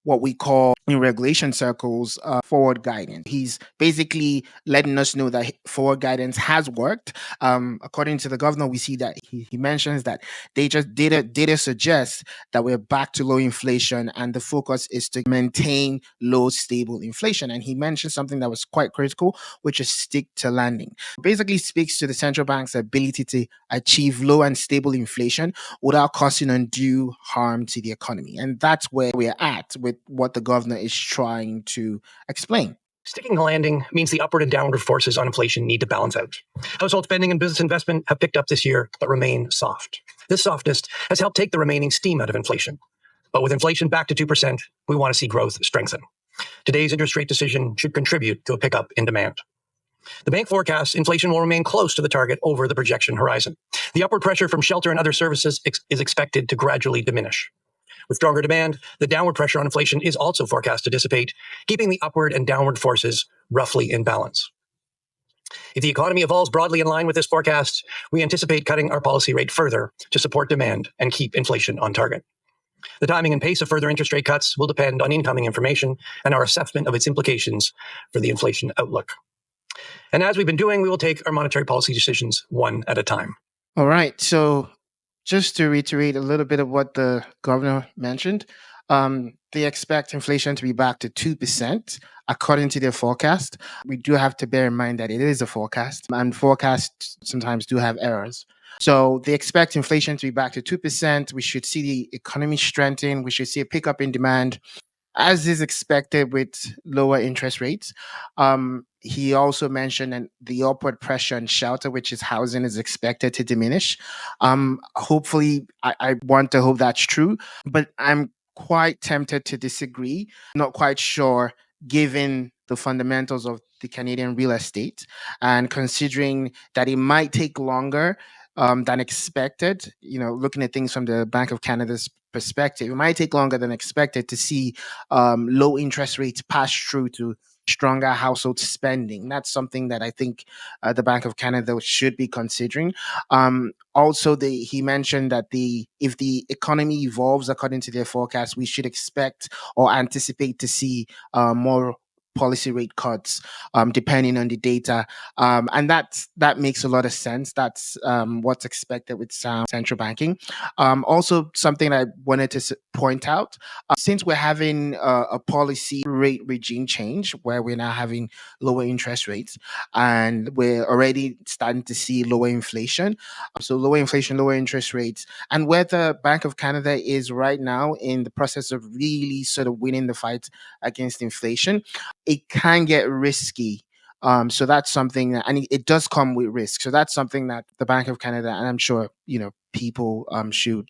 what we call in regulation circles forward guidance. He's basically letting us know that forward guidance has worked. According to the governor, we see that he mentions that data suggests that we're back to low inflation, and the focus is to maintain low, stable inflation. And he mentioned something that was quite critical, which is stick to landing. Basically speaks to the central bank's ability to achieve low and stable inflation without causing undue harm to the economy. And that's where we're at with what the governor is trying to explain. Sticking the landing means the upward and downward forces on inflation need to balance out. Household spending and business investment have picked up this year, but remain soft. This softness has helped take the remaining steam out of inflation. But with inflation back to 2%, we want to see growth strengthen. Today's interest rate decision should contribute to a pickup in demand. The bank forecasts inflation will remain close to the target over the projection horizon. The upward pressure from shelter and other services is expected to gradually diminish. With stronger demand, the downward pressure on inflation is also forecast to dissipate, keeping the upward and downward forces roughly in balance. If the economy evolves broadly in line with this forecast, we anticipate cutting our policy rate further to support demand and keep inflation on target. The timing and pace of further interest rate cuts will depend on incoming information and our assessment of its implications for the inflation outlook. And as we've been doing, we will take our monetary policy decisions one at a time. All right. So just to reiterate a little bit of what the governor mentioned, they expect inflation to be back to 2% according to their forecast. We do have to bear in mind that it is a forecast, and forecasts sometimes do have errors. So they expect inflation to be back to 2%. We should see the economy strengthen. We should see a pickup in demand, as is expected with lower interest rates. He also mentioned the upward pressure on shelter, which is housing, is expected to diminish. Hopefully, I want to hope that's true, but I'm quite tempted to disagree. Not quite sure, given the fundamentals of the Canadian real estate, and considering that it might take longer than expected, looking at things from the Bank of Canada's perspective, it might take longer than expected to see low interest rates pass through to stronger household spending. That's something that I think the Bank of Canada should be considering. Also, he mentioned that if the economy evolves according to their forecast, we should expect or anticipate to see more policy rate cuts depending on the data, and that makes a lot of sense. That's what's expected with sound central banking. Also, something I wanted to point out, since we're having a policy rate regime change where we're now having lower interest rates and we're already starting to see lower inflation, so lower inflation, lower interest rates, and where the Bank of Canada is right now in the process of really sort of winning the fight against inflation, it can get risky. So that's something that, and it does come with risk. So that's something that the Bank of Canada, and I'm sure people should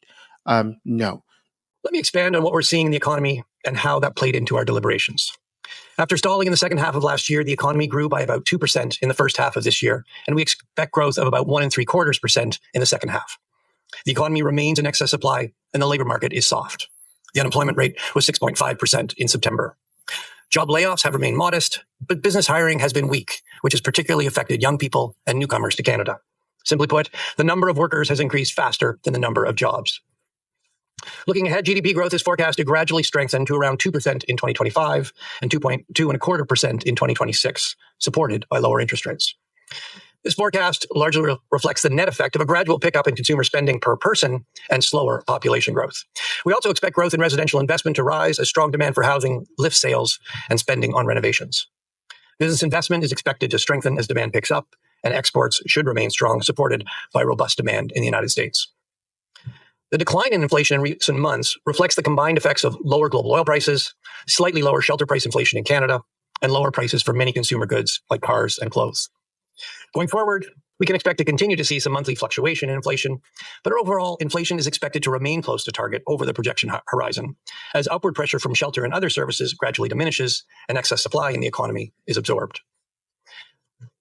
know. Let me expand on what we're seeing in the economy and how that played into our deliberations. After stalling in the second half of last year, the economy grew by about 2% in the first half of this year, and we expect growth of about 1.75% in the second half. The economy remains in excess supply, and the labor market is soft. The unemployment rate was 6.5% in September. Job layoffs have remained modest, but business hiring has been weak, which has particularly affected young people and newcomers to Canada. Simply put, the number of workers has increased faster than the number of jobs. Looking ahead, GDP growth is forecast to gradually strengthen to around 2% in 2025 and 2.25% in 2026, supported by lower interest rates. This forecast largely reflects the net effect of a gradual pickup in consumer spending per person and slower population growth. We also expect growth in residential investment to rise as strong demand for housing lifts sales and spending on renovations. Business investment is expected to strengthen as demand picks up, and exports should remain strong, supported by robust demand in the United States. The decline in inflation in recent months reflects the combined effects of lower global oil prices, slightly lower shelter price inflation in Canada, and lower prices for many consumer goods like cars and clothes. Going forward, we can expect to continue to see some monthly fluctuation in inflation, but overall, inflation is expected to remain close to target over the projection horizon, as upward pressure from shelter and other services gradually diminishes and excess supply in the economy is absorbed.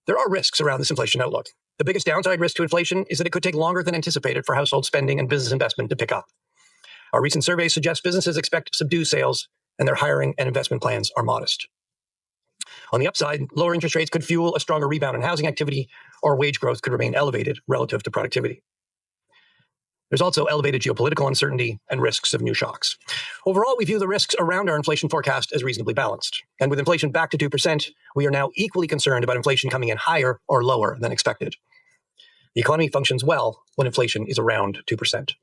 There are risks around this inflation outlook. The biggest downside risk to inflation is that it could take longer than anticipated for household spending and business investment to pick up. Our recent surveys suggest businesses expect subdued sales, and their hiring and investment plans are modest. On the upside, lower interest rates could fuel a stronger rebound in housing activity, or wage growth could remain elevated relative to productivity. There's also elevated geopolitical uncertainty and risks of new shocks. Overall, we view the risks around our inflation forecast as reasonably balanced. And with inflation back to 2%, we are now equally concerned about inflation coming in higher or lower than expected. The economy functions well when inflation is around 2%.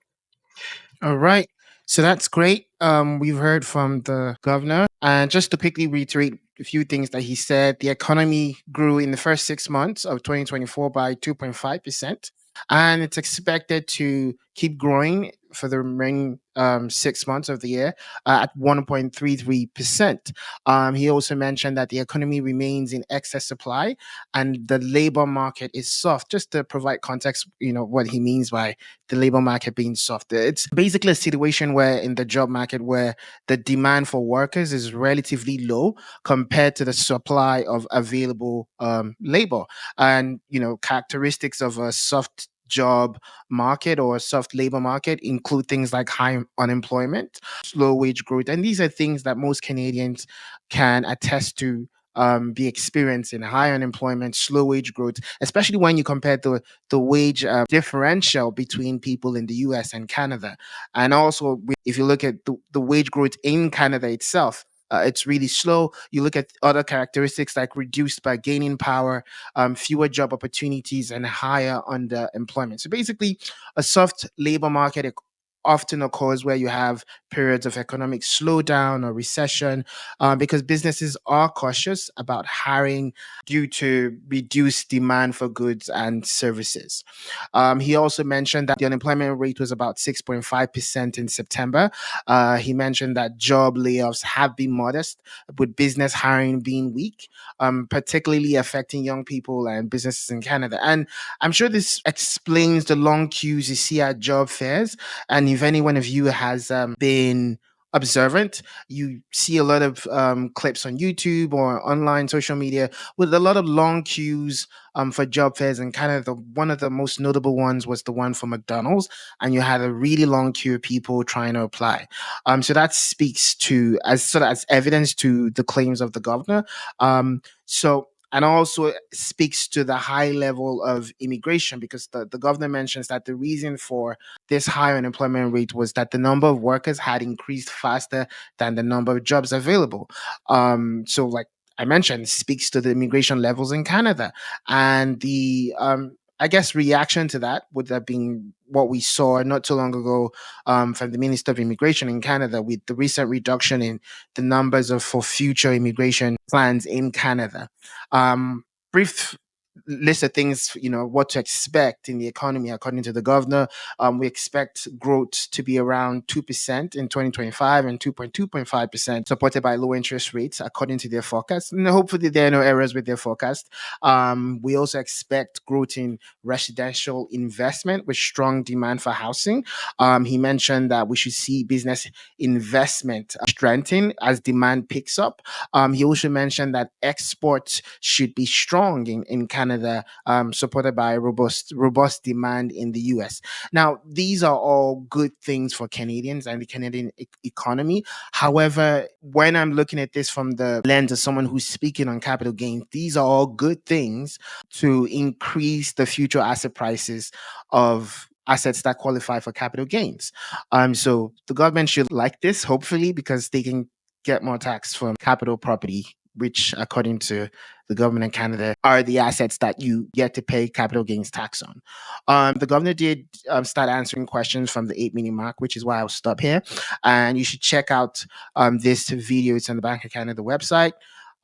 All right. So that's great. We've heard from the governor. And just to quickly reiterate a few things that he said, the economy grew in the first 6 months of 2024 by 2.5%. And it's expected to keep growing for the remaining 6 months of the year at 1.33%. He also mentioned that the economy remains in excess supply and the labor market is soft. Just to provide context, what he means by the labor market being soft. It's basically a situation where in the job market where the demand for workers is relatively low compared to the supply of available labor. And, characteristics of a soft job market or soft labor market include things like high unemployment, slow wage growth, and these are things that most Canadians can attest to be experiencing: high unemployment, slow wage growth, especially when you compare the wage differential between people in the US and Canada. And also, if you look at the wage growth in Canada itself, it's really slow. You look at other characteristics like reduced bargaining power, fewer job opportunities, and higher underemployment. So basically, a soft labor market often occurs where you have periods of economic slowdown or recession, because businesses are cautious about hiring due to reduced demand for goods and services. He also mentioned that the unemployment rate was about 6.5% in September. He mentioned that job layoffs have been modest, with business hiring being weak, particularly affecting young people and businesses in Canada. And I'm sure this explains the long queues you see at job fairs. And if any one of you has been observant, you see a lot of clips on YouTube or online social media with a lot of long queues for job fairs. And kind of one of the most notable ones was the one for McDonald's, and you had a really long queue of people trying to apply. So that speaks to as sort of as evidence to the claims of the governor. So and also speaks to the high level of immigration, because the governor mentions that the reason for this high unemployment rate was that the number of workers had increased faster than the number of jobs available. So, like I mentioned, speaks to the immigration levels in Canada, and the I guess reaction to that would have been what we saw not too long ago from the Minister of Immigration in Canada, with the recent reduction in the numbers of for future immigration plans in Canada. Um, Brief list of things, what to expect in the economy according to the governor. We expect growth to be around 2% in 2025 and 2.5%, supported by low interest rates according to their forecast. And hopefully there are no errors with their forecast. We also expect growth in residential investment with strong demand for housing. He mentioned that we should see business investment strengthen as demand picks up. He also mentioned that exports should be strong in Canada, supported by robust demand in the US. Now, these are all good things for Canadians and the Canadian economy. However, when I'm looking at this from the lens of someone who's speaking on capital gains, these are all good things to increase the future asset prices of assets that qualify for capital gains. So the government should like this, hopefully, because they can get more tax from capital property, which, according to the government in Canada, are the assets that you get to pay capital gains tax on. The governor did start answering questions from the 8-minute mark, which is why I'll stop here. And you should check out this video. It's on the Bank of Canada website.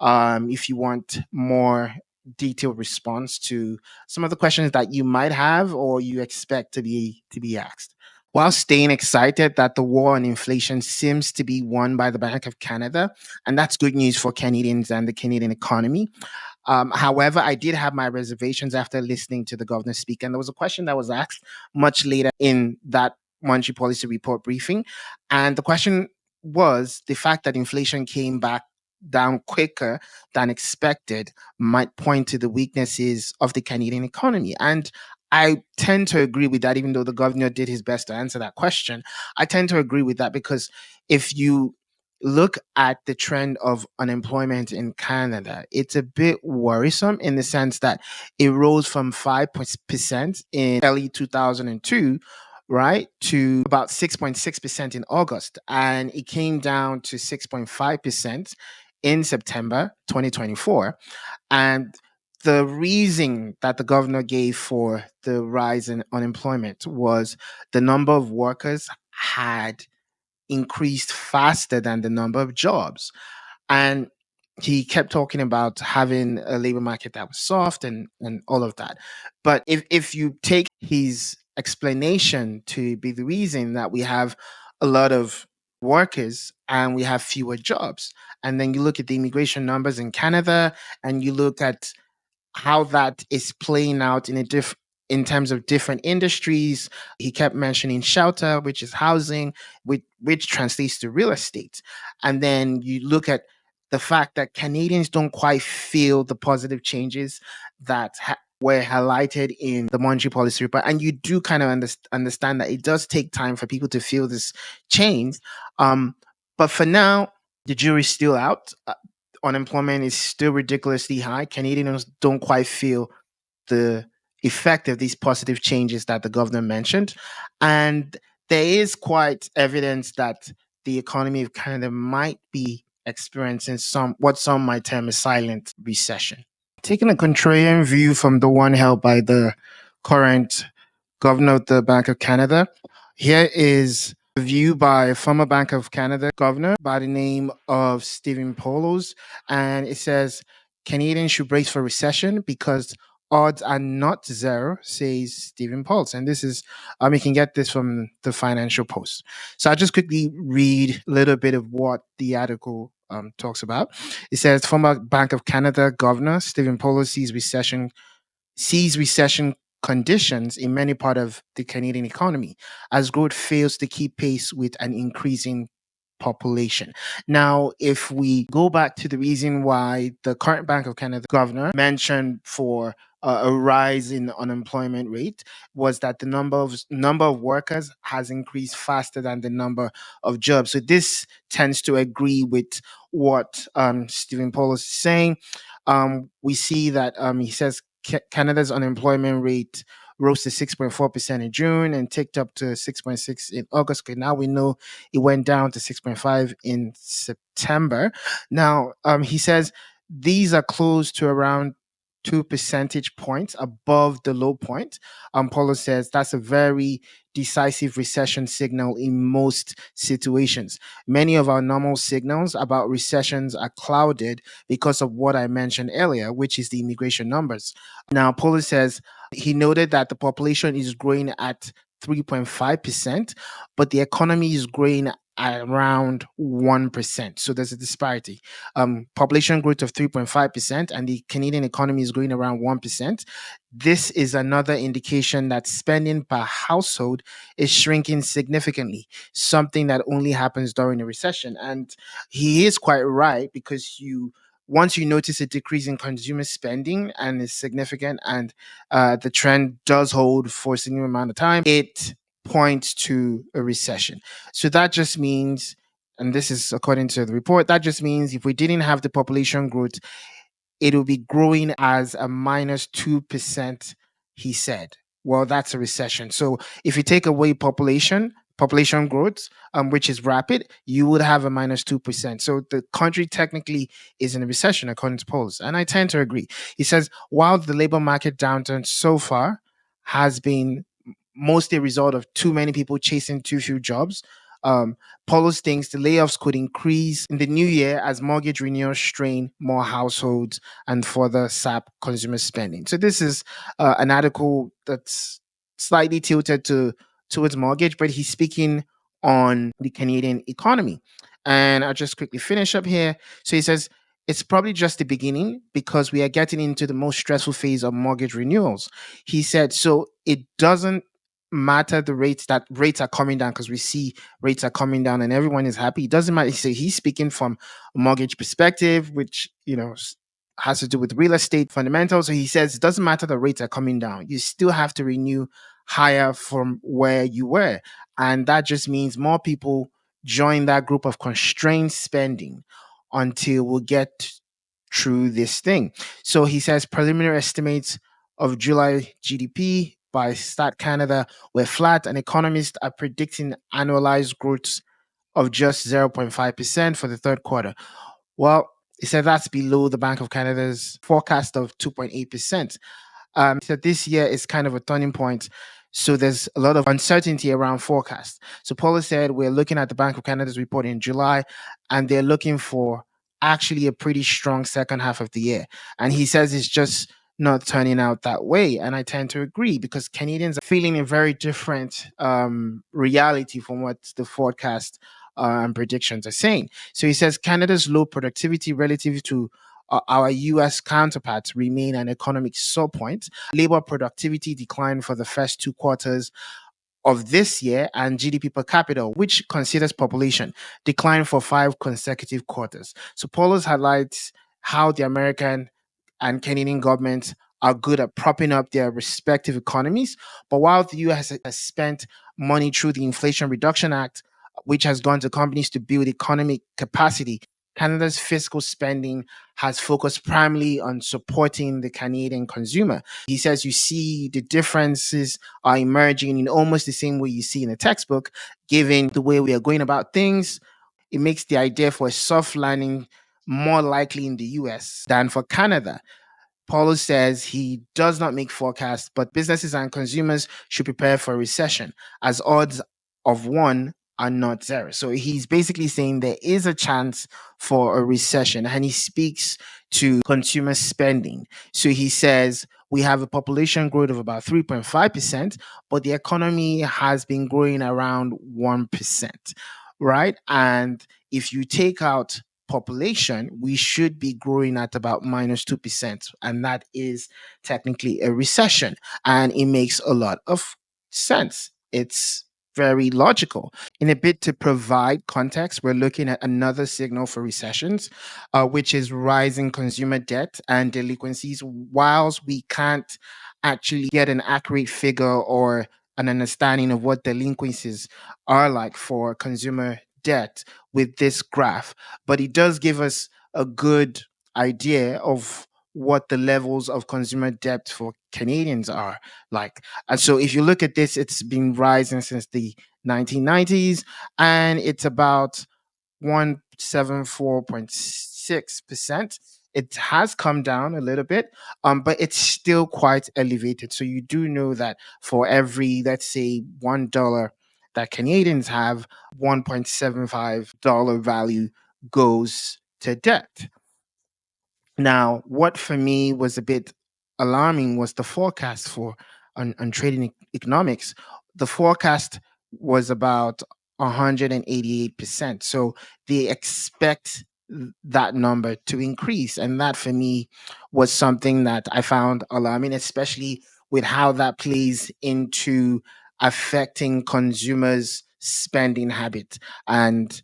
If you want more detailed response to some of the questions that you might have or you expect to be asked. While staying excited that the war on inflation seems to be won by the Bank of Canada, and that's good news for Canadians and the Canadian economy. However, I did have my reservations after listening to the governor speak, and there was a question that was asked much later in that monetary policy report briefing, and the question was the fact that inflation came back down quicker than expected might point to the weaknesses of the Canadian economy. And I tend to agree with that, even though the governor did his best to answer that question. I tend to agree with that because if you look at the trend of unemployment in Canada, it's a bit worrisome in the sense that it rose from 5% in early 2002, right, to about 6.6% in August. And it came down to 6.5% in September 2024. And the reason that the governor gave for the rise in unemployment was the number of workers had increased faster than the number of jobs. And he kept talking about having a labor market that was soft and all of that. But if you take his explanation to be the reason that we have a lot of workers and we have fewer jobs, and then you look at the immigration numbers in Canada and you look at how that is playing out in terms of different industries. He kept mentioning shelter, which is housing, which translates to real estate. And then you look at the fact that Canadians don't quite feel the positive changes that were highlighted in the monetary policy report. And you do kind of understand that it does take time for people to feel this change. But for now, the jury's still out. Unemployment is still ridiculously high. Canadians don't quite feel the effect of these positive changes that the governor mentioned. And there is quite evidence that the economy of Canada might be experiencing what some might term a silent recession. Taking a contrarian view from the one held by the current governor of the Bank of Canada, here is a view by a former Bank of Canada governor by the name of Stephen Poloz. And it says Canadians should brace for recession because odds are not zero, says Stephen Pulse. And this is, you can get this from the Financial Post. So I'll just quickly read a little bit of what the article talks about. It says former Bank of Canada governor Stephen Polo sees recession conditions in many parts of the Canadian economy as growth fails to keep pace with an increasing population. Now, if we go back to the reason why the current Bank of Canada governor mentioned for a rise in unemployment rate was that the number of workers has increased faster than the number of jobs. So this tends to agree with what Stephen Paul is saying. We see that he says Canada's unemployment rate rose to 6.4% in June and ticked up to 6.6 in August. Okay, now we know it went down to 6.5 in September. Now, he says these are close to around 2 percentage points above the low point. Paulo says that's a very decisive recession signal in most situations. Many of our normal signals about recessions are clouded because of what I mentioned earlier, which is the immigration numbers. Now, Paulo says he noted that the population is growing at 3.5%, but the economy is growing at around 1%. So there's a disparity. Population growth of 3.5%, and the Canadian economy is growing around 1%. This is another indication that spending per household is shrinking significantly, something that only happens during a recession. And he is quite right because once you notice a decrease in consumer spending and is significant and the trend does hold for a significant amount of time, it points to a recession. So that just means, and this is according to the report, that just means if we didn't have the population growth, it will be growing as a minus 2%, he said. Well, that's a recession. So if you take away population growth, which is rapid, you would have a minus 2%. So the country technically is in a recession, according to polls. And I tend to agree. He says, while the labor market downturn so far has been mostly a result of too many people chasing too few jobs, um, Paulos thinks the layoffs could increase in the new year as mortgage renewals strain more households and further sap consumer spending. So this is an article that's slightly tilted towards mortgage, but he's speaking on the Canadian economy. And I'll just quickly finish up here. So he says it's probably just the beginning because we are getting into the most stressful phase of mortgage renewals. He said so it doesn't matter the rates are coming down because we see rates are coming down and everyone is happy. It doesn't matter. So he's speaking from a mortgage perspective, which has to do with real estate fundamentals. So he says it doesn't matter the rates are coming down. You still have to renew higher from where you were. And that just means more people join that group of constrained spending until we get through this thing. So he says preliminary estimates of July GDP by Stat Canada were flat, and economists are predicting annualized growth of just 0.5% for the third quarter. Well, he said that's below the Bank of Canada's forecast of 2.8%. He said this year is kind of a turning point. So there's a lot of uncertainty around forecast. So Paula said we're looking at the Bank of Canada's report in July, and they're looking for actually a pretty strong second half of the year. And he says it's just not turning out that way. And I tend to agree because Canadians are feeling a very different reality from what the forecast and predictions are saying. So he says Canada's low productivity relative to our US counterparts remain an economic sore point. Labor productivity declined for the first two quarters of this year, and GDP per capita, which considers population, declined for five consecutive quarters. So Paulos highlights how the American and Canadian governments are good at propping up their respective economies. But while the US has spent money through the Inflation Reduction Act, which has gone to companies to build economic capacity, Canada's fiscal spending has focused primarily on supporting the Canadian consumer. He says you see the differences are emerging in almost the same way you see in a textbook, given the way we are going about things. It makes the idea for a soft landing more likely in the US than for Canada. Paulo says he does not make forecasts, but businesses and consumers should prepare for a recession as odds of one are not zero. So he's basically saying there is a chance for a recession, and he speaks to consumer spending. So he says we have a population growth of about 3.5%, but the economy has been growing around 1%, right? And if you take out population, we should be growing at about minus 2%. And that is technically a recession. And it makes a lot of sense. It's very logical. In a bid to provide context, we're looking at another signal for recessions, which is rising consumer debt and delinquencies. Whilst we can't actually get an accurate figure or an understanding of what delinquencies are like for consumer debt with this graph, but it does give us a good idea of what the levels of consumer debt for Canadians are like. And so if you look at this, it's been rising since the 1990s, and it's about 174.6%. It has come down a little bit, but it's still quite elevated. So you do know that for every, let's say, $1 that Canadians have, $1.75 value goes to debt. Now, what for me was a bit alarming was the forecast for on trading economics. The forecast was about 188%. So they expect that number to increase. And that for me was something that I found alarming, especially with how that plays into affecting consumers' spending habit and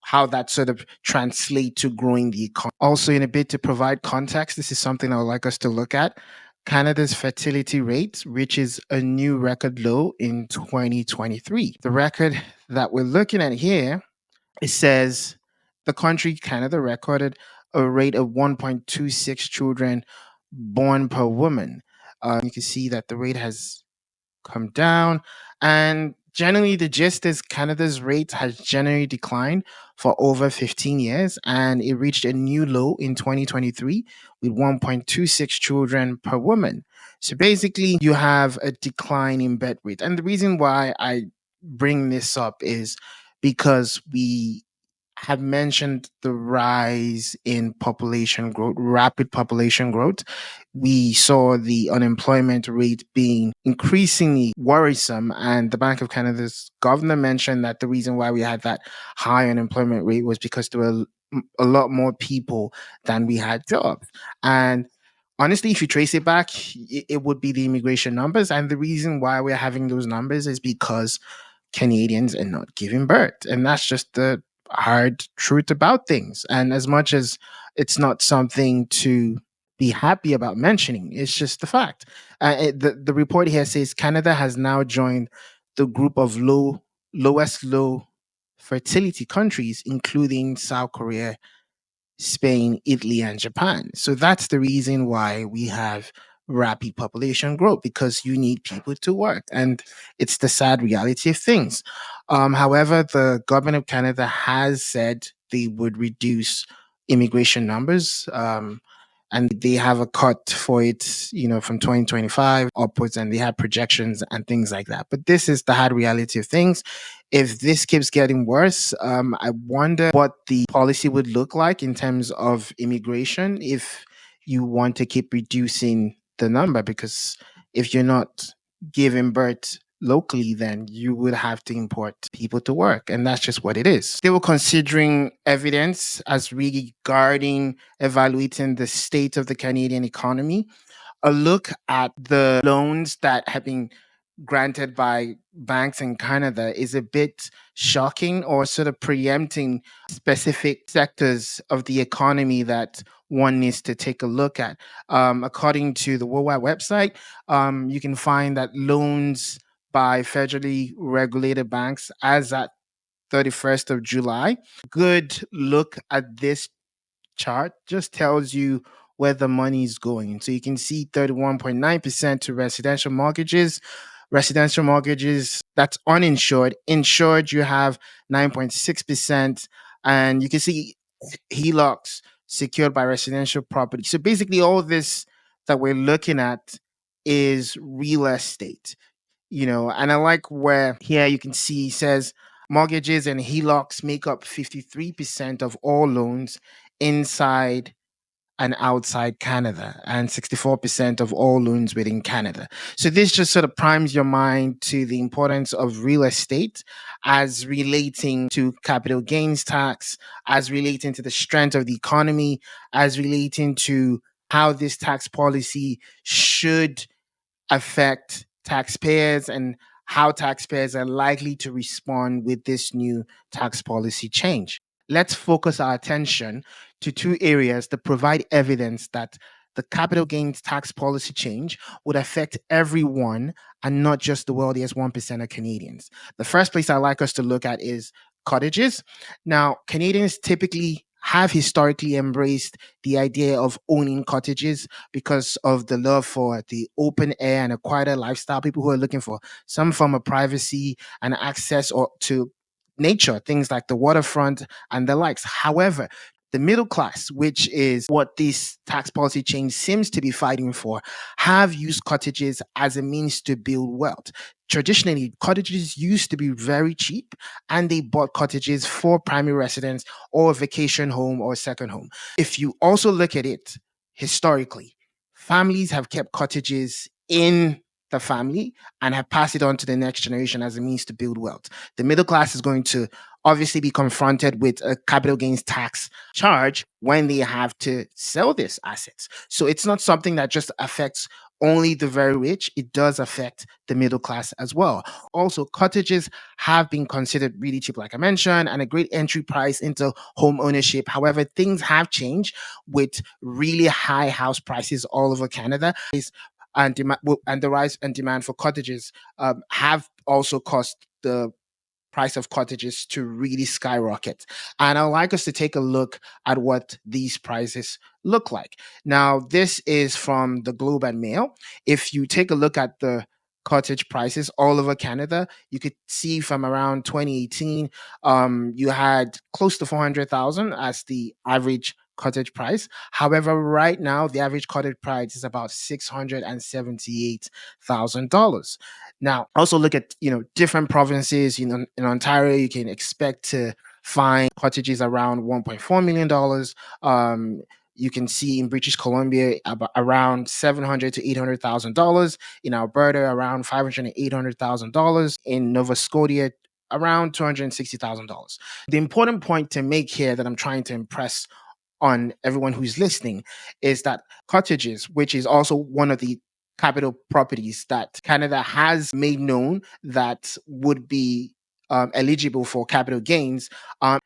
how that sort of translate to growing the economy. Also, in a bit to provide context, this is something I would like us to look at. Canada's fertility rate reaches a new record low in 2023. The record that we're looking at here, it says the country, Canada, recorded a rate of 1.26 children born per woman. You can see that the rate has come down. And generally, the gist is Canada's rate has generally declined for over 15 years, and it reached a new low in 2023 with 1.26 children per woman. So basically, you have a decline in birth rate. And the reason why I bring this up is because we have mentioned the rise in population growth, rapid population growth. We saw the unemployment rate being increasingly worrisome, and the Bank of Canada's governor mentioned that the reason why we had that high unemployment rate was because there were a lot more people than we had jobs. And honestly, if you trace it back, it would be the immigration numbers. And the reason why we're having those numbers is because Canadians are not giving birth. And that's just the hard truth about things. And as much as it's not something to be happy about mentioning, it's just the fact. The report here says Canada has now joined the group of lowest low fertility countries, including South Korea, Spain, Italy, and Japan. So that's the reason why we have rapid population growth, because you need people to work. And it's the sad reality of things. However, the government of Canada has said they would reduce immigration numbers. And they have a cut for it, from 2025 upwards, and they have projections and things like that. But this is the hard reality of things. If this keeps getting worse, I wonder what the policy would look like in terms of immigration if you want to keep reducing the number, because if you're not giving birth locally, then you would have to import people to work. And that's just what it is. They were considering evidence as regarding evaluating the state of the Canadian economy. A look at the loans that have been granted by banks in Canada is a bit shocking, or sort of preempting specific sectors of the economy that one needs to take a look at. According to the Worldwide website, you can find that loans by federally regulated banks as at 31st of July. Good look at this chart just tells you where the money is going. So you can see 31.9% to residential mortgages that's uninsured. Insured, you have 9.6%. And you can see HELOCs secured by residential property. So basically, all this that we're looking at is real estate, and I like where here you can see says mortgages and HELOCs make up 53% of all loans inside and outside Canada, and 64% of all loans within Canada. So this just sort of primes your mind to the importance of real estate as relating to capital gains tax, as relating to the strength of the economy, as relating to how this tax policy should affect taxpayers, and how taxpayers are likely to respond with this new tax policy change. Let's focus our attention to two areas that provide evidence that the capital gains tax policy change would affect everyone and not just the wealthiest 1% of Canadians. The first place I'd like us to look at is cottages. Now, Canadians typically have historically embraced the idea of owning cottages because of the love for the open air and a quieter lifestyle. People who are looking for some form of privacy and access or to nature, things like the waterfront and the likes. However, the middle class, which is what this tax policy change seems to be fighting for, have used cottages as a means to build wealth. Traditionally, cottages used to be very cheap, and they bought cottages for primary residence or a vacation home or a second home. If you also look at it historically, families have kept cottages in the family and have passed it on to the next generation as a means to build wealth. The middle class is going to obviously be confronted with a capital gains tax charge when they have to sell these assets. So it's not something that just affects only the very rich, it does affect the middle class as well. Also, cottages have been considered really cheap, like I mentioned, and a great entry price into home ownership. However, things have changed with really high house prices all over Canada. And the rise and demand for cottages have also caused the price of cottages to really skyrocket. And I'd like us to take a look at what these prices look like. Now, this is from the Globe and Mail. If you take a look at the cottage prices all over Canada, you could see from around 2018, you had close to 400,000 as the average cottage price. However, right now the average cottage price is about $678,000. Now, also look at different provinces. In Ontario, you can expect to find cottages around $1.4 million. You can see in British Columbia about around $700 to $800,000. In Alberta, around $500 to $800,000. In Nova Scotia, around $260,000. The important point to make here that I'm trying to impress on everyone who's listening is that cottages, which is also one of the capital properties that Canada has made known that would be eligible for capital gains,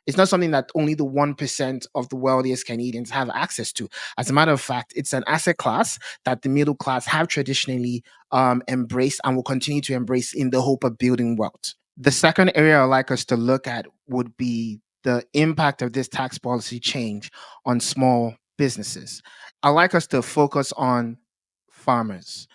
it's not something that only the 1% of the wealthiest Canadians have access to. As a matter of fact, it's an asset class that the middle class have traditionally embraced and will continue to embrace in the hope of building wealth. The second area I'd like us to look at would be the impact of this tax policy change on small businesses. I'd like us to focus on farmers.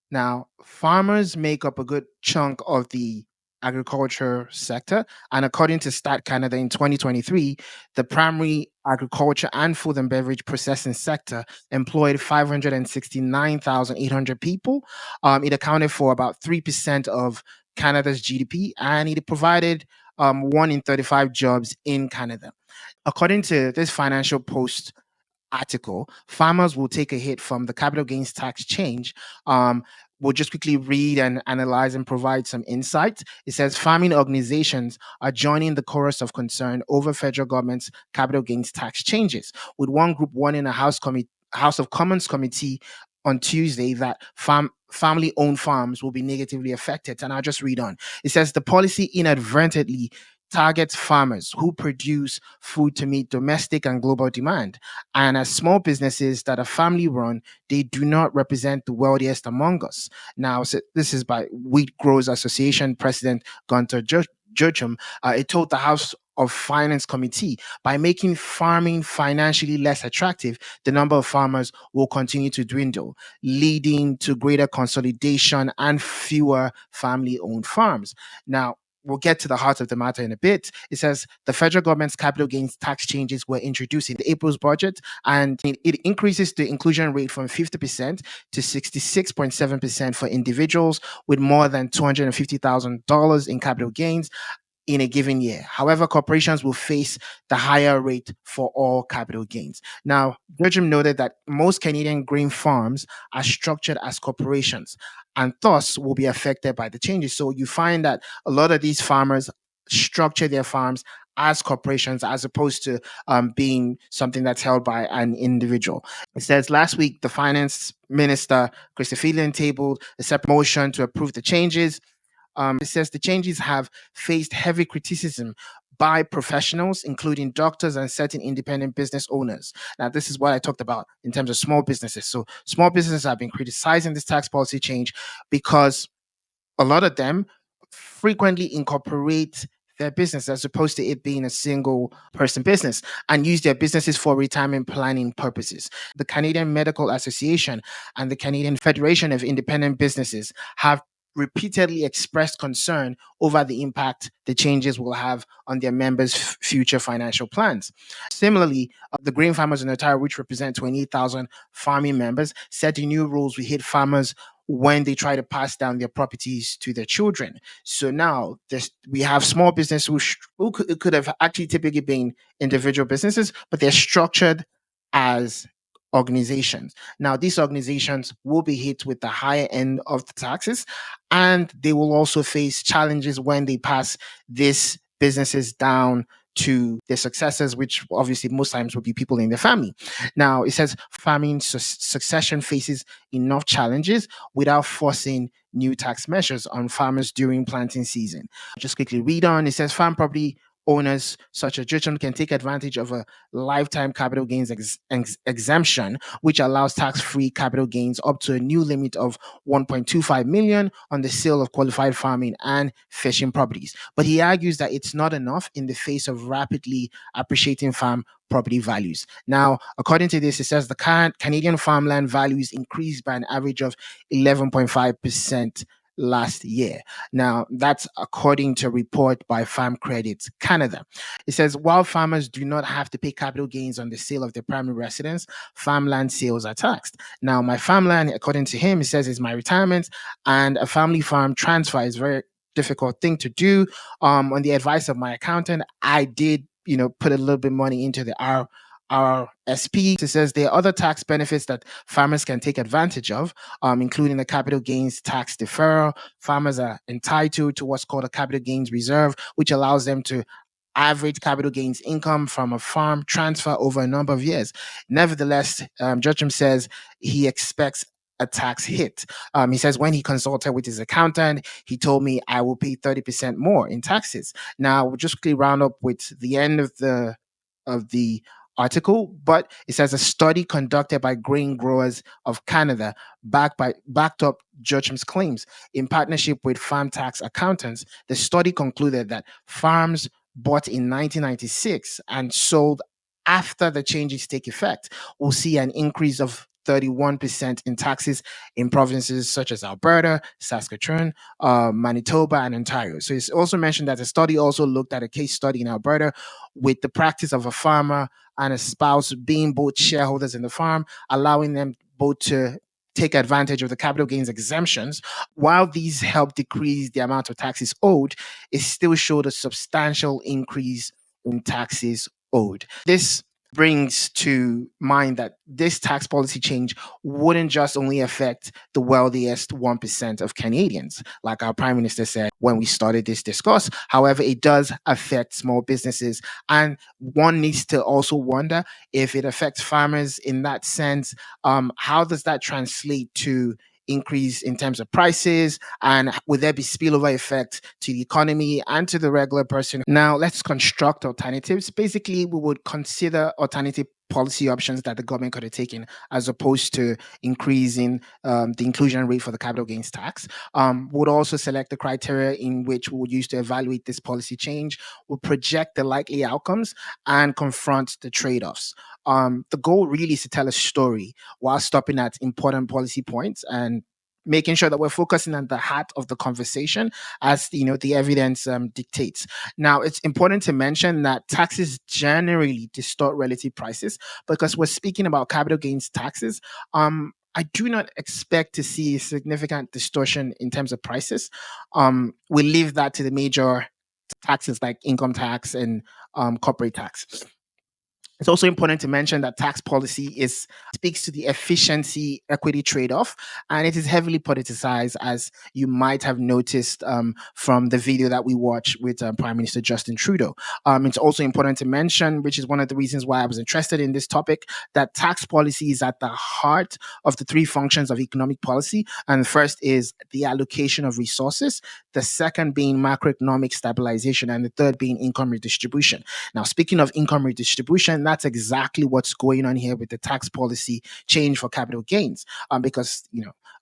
Now, farmers make up a good chunk of the agriculture sector. And according to Stat Canada in 2023, the primary agriculture and food and beverage processing sector employed 569,800 people. It accounted for about 3% of Canada's GDP, and it provided 1 in 35 jobs in Canada. According to this Financial Post article, farmers will take a hit from the capital gains tax change. We'll just quickly read and analyze and provide some insight. It says farming organizations are joining the chorus of concern over federal government's capital gains tax changes, with one group warning a House of Commons committee on Tuesday that family-owned farms will be negatively affected. And I'll just read on. It says the policy inadvertently targets farmers who produce food to meet domestic and global demand. And as small businesses that are family run, they do not represent the wealthiest among us. Now, so this is by Wheat Growers Association President Gunter Jurchum. It told the House of Finance Committee by making farming financially less attractive, the number of farmers will continue to dwindle, leading to greater consolidation and fewer family owned farms. Now, we'll get to the heart of the matter in a bit. It says the federal government's capital gains tax changes were introduced in April's budget, and it increases the inclusion rate from 50% to 66.7% for individuals with more than $250,000 in capital gains in a given year. However, corporations will face the higher rate for all capital gains. Now, Bertram noted that most Canadian grain farms are structured as corporations and thus will be affected by the changes. So you find that a lot of these farmers structure their farms as corporations as opposed to being something that's held by an individual. It says last week, the finance minister, Christopher Freeland, tabled a separate motion to approve the changes. It says the changes have faced heavy criticism by professionals, including doctors and certain independent business owners. Now, this is what I talked about in terms of small businesses. So, small businesses have been criticizing this tax policy change because a lot of them frequently incorporate their business as opposed to it being a single person business and use their businesses for retirement planning purposes. The Canadian Medical Association and the Canadian Federation of Independent Businesses have repeatedly expressed concern over the impact the changes will have on their members' future financial plans. Similarly, the Grain Farmers in Ontario, which represent 28,000 farming members, said the new rules will hit farmers when they try to pass down their properties to their children. So now we have small business who could have actually typically been individual businesses, but they're structured as organizations. Now, these organizations will be hit with the higher end of the taxes, and they will also face challenges when they pass these businesses down to their successors, which obviously most times will be people in their family. Now, it says farming succession faces enough challenges without forcing new tax measures on farmers during planting season. Just quickly read on. It says farm property owners such as Jochum can take advantage of a lifetime capital gains exemption, which allows tax-free capital gains up to a new limit of 1.25 million on the sale of qualified farming and fishing properties. But he argues that it's not enough in the face of rapidly appreciating farm property values. Now, according to this, it says the current Canadian farmland values increased by an average of 11.5% last year. Now, that's according to a report by Farm Credit Canada. It says while farmers do not have to pay capital gains on the sale of their primary residence, farmland sales are taxed. Now, my farmland, according to him, he says is my retirement, and a family farm transfer is a very difficult thing to do. On the advice of my accountant, I did, put a little bit money into the RSP. It says there are other tax benefits that farmers can take advantage of, including the capital gains tax deferral. Farmers are entitled to what's called a capital gains reserve, which allows them to average capital gains income from a farm transfer over a number of years. Nevertheless, Judgem says he expects a tax hit. He says when he consulted with his accountant, he told me I will pay 30% more in taxes. Now, we'll just quickly round up with the end of the article, but it says a study conducted by Grain Growers of Canada backed up Jochum's claims. In partnership with farm tax accountants, the study concluded that farms bought in 1996 and sold after the changes take effect will see an increase of 31% in taxes in provinces such as Alberta, Saskatchewan, Manitoba, and Ontario. So it's also mentioned that the study also looked at a case study in Alberta with the practice of a farmer and a spouse being both shareholders in the farm, allowing them both to take advantage of the capital gains exemptions. While these help decrease the amount of taxes owed, it still showed a substantial increase in taxes owed. This brings to mind that this tax policy change wouldn't just only affect the wealthiest 1% of Canadians, like our Prime Minister said when we started this discourse. However, it does affect small businesses. And one needs to also wonder if it affects farmers in that sense. How does that translate to increase in terms of prices, and would there be spillover effect to the economy and to the regular person? Now let's construct alternatives. Basically, we would consider alternative policy options that the government could have taken as opposed to increasing the inclusion rate for the capital gains tax. Would also select the criteria in which we would use to evaluate this policy change. We'll project the likely outcomes and confront the trade-offs. The goal really is to tell a story while stopping at important policy points and making sure that we're focusing on the heart of the conversation as the evidence dictates. Now, it's important to mention that taxes generally distort relative prices because we're speaking about capital gains taxes. I do not expect to see a significant distortion in terms of prices. We leave that to the major taxes like income tax and corporate tax. It's also important to mention that tax policy is speaks to the efficiency equity trade-off, and it is heavily politicized, as you might have noticed from the video that we watched with Prime Minister Justin Trudeau. It's also important to mention, which is one of the reasons why I was interested in this topic, that tax policy is at the heart of the three functions of economic policy. And the first is the allocation of resources, the second being macroeconomic stabilization, and the third being income redistribution. Now, speaking of income redistribution, that's exactly what's going on here with the tax policy change for capital gains. Because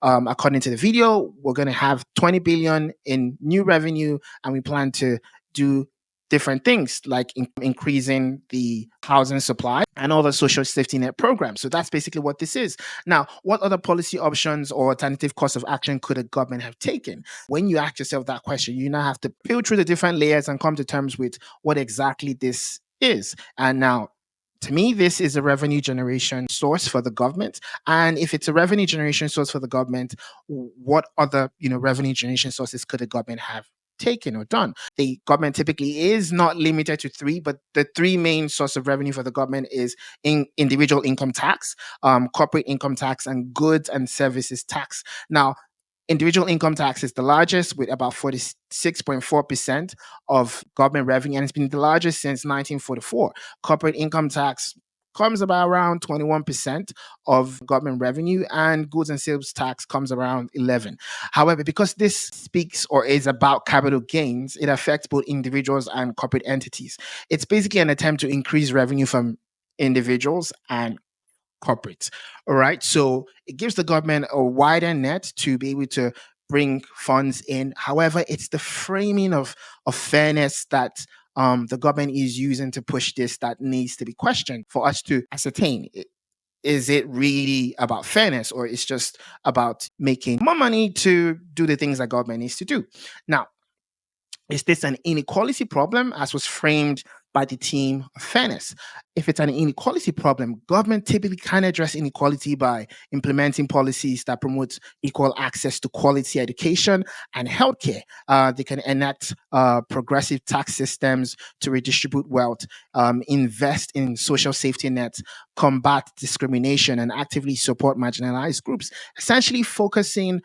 according to the video, we're going to have 20 billion in new revenue, and we plan to do different things like increasing the housing supply and all the social safety net programs. So that's basically what this is. Now, what other policy options or alternative course of action could a government have taken? When you ask yourself that question, you now have to peel through the different layers and come to terms with what exactly this is. And now, to me, this is a revenue generation source for the government. And if it's a revenue generation source for the government, what other revenue generation sources could the government have taken or done? The government typically is not limited to three, but the three main source of revenue for the government is individual income tax, corporate income tax, and goods and services tax. Now, individual income tax is the largest with about 46.4% of government revenue, and it's been the largest since 1944. Corporate income tax comes about around 21% of government revenue, and goods and sales tax comes around 11. However, because this speaks or is about capital gains, it affects both individuals and corporate entities. It's basically an attempt to increase revenue from individuals and corporates. All right. So it gives the government a wider net to be able to bring funds in. However, it's the framing of fairness that the government is using to push this that needs to be questioned for us to ascertain. Is it really about fairness, or it's just about making more money to do the things that government needs to do? Now, is this an inequality problem, as was framed by the team of fairness? If it's an inequality problem, government typically can address inequality by implementing policies that promote equal access to quality education and healthcare. They can enact progressive tax systems to redistribute wealth, invest in social safety nets, combat discrimination, and actively support marginalized groups, essentially focusing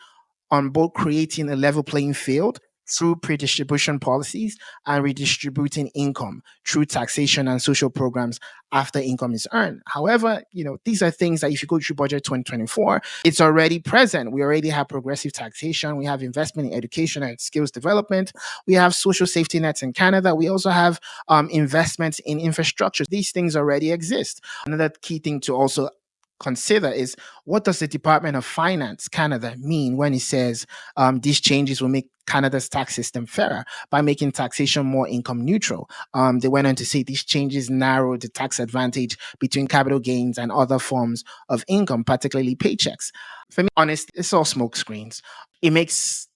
on both creating a level playing field through pre-distribution policies and redistributing income through taxation and social programs after income is earned. However, these are things that if you go through budget 2024, it's already present. We already have progressive taxation. We have investment in education and skills development. We have social safety nets in Canada. We also have investments in infrastructure. These things already exist. Another key thing to also consider is, what does the Department of Finance Canada mean when it says these changes will make Canada's tax system fairer by making taxation more income neutral? They went on to say these changes narrow the tax advantage between capital gains and other forms of income, particularly paychecks. For me, honestly, it's all smoke screens. It makes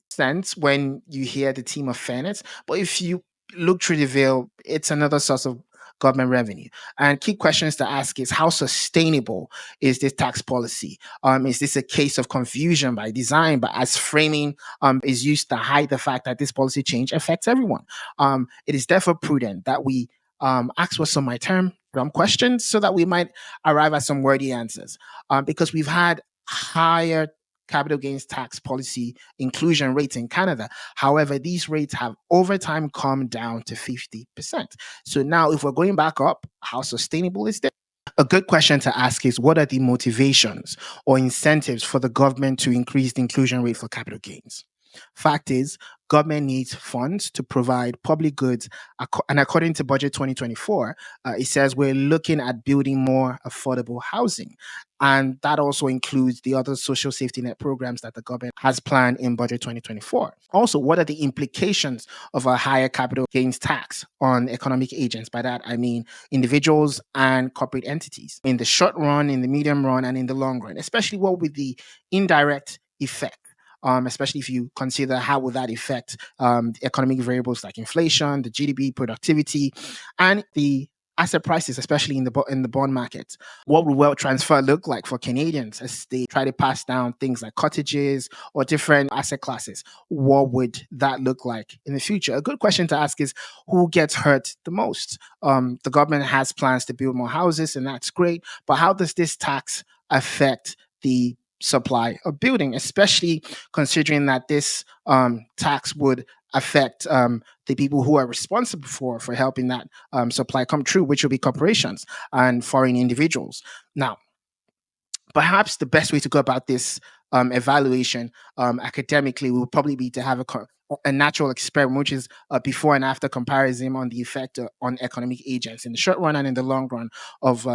sense when you hear the team of fairness, but if you look through the veil, it's another source of government revenue. And key questions to ask is, how sustainable is this tax policy? Is this a case of confusion by design, but as framing is used to hide the fact that this policy change affects everyone? It is therefore prudent that we ask what some might term dumb questions so that we might arrive at some worthy answers. Because we've had higher capital gains tax policy inclusion rates in Canada. However, these rates have over time come down to 50%. So now, if we're going back up, how sustainable is this? A good question to ask is, what are the motivations or incentives for the government to increase the inclusion rate for capital gains? Fact is, government needs funds to provide public goods. And according to Budget 2024, it says we're looking at building more affordable housing. And that also includes the other social safety net programs that the government has planned in Budget 2024. Also, what are the implications of a higher capital gains tax on economic agents? By that, I mean individuals and corporate entities in the short run, in the medium run, and in the long run, especially what with the indirect effect. Especially if you consider how will that affect economic variables like inflation, the GDP, productivity, and the asset prices, especially in the bond market. What will wealth transfer look like for Canadians as they try to pass down things like cottages or different asset classes? What would that look like in the future? A good question to ask is who gets hurt the most? The government has plans to build more houses, and that's great. But how does this tax affect the supply of building, especially considering that this tax would affect the people who are responsible for helping that supply come true, which will be corporations and foreign individuals. Now, perhaps the best way to go about this evaluation academically would probably be to have a natural experiment, which is a before and after comparison on the effect on economic agents in the short run and in the long run of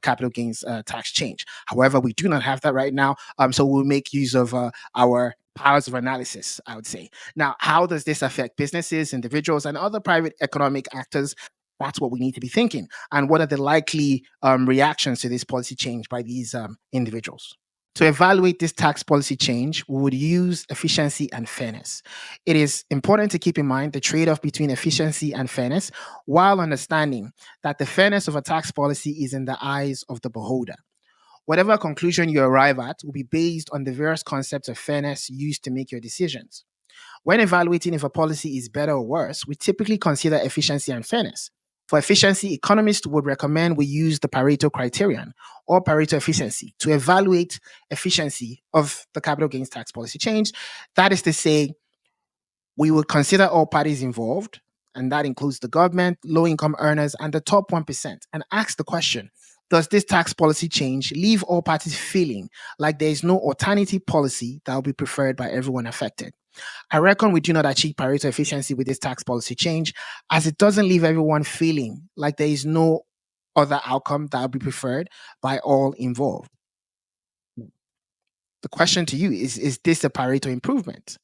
capital gains tax change. However, we do not have that right now, so we'll make use of our powers of analysis, I would say. Now, how does this affect businesses, individuals, and other private economic actors? That's what we need to be thinking. And what are the likely reactions to this policy change by these individuals? To evaluate this tax policy change, we would use efficiency and fairness. It is important to keep in mind the trade off between efficiency and fairness while understanding that the fairness of a tax policy is in the eyes of the beholder. Whatever conclusion you arrive at will be based on the various concepts of fairness used to make your decisions. When evaluating if a policy is better or worse, we typically consider efficiency and fairness. For efficiency, economists would recommend we use the Pareto criterion or Pareto efficiency to evaluate efficiency of the capital gains tax policy change. That is to say, we would consider all parties involved, and that includes the government, low income earners, and the top 1%, and ask the question: does this tax policy change leave all parties feeling like there is no alternative policy that will be preferred by everyone affected? I reckon we do not achieve Pareto efficiency with this tax policy change, as it doesn't leave everyone feeling like there is no other outcome that will be preferred by all involved. The question to you is this a Pareto improvement?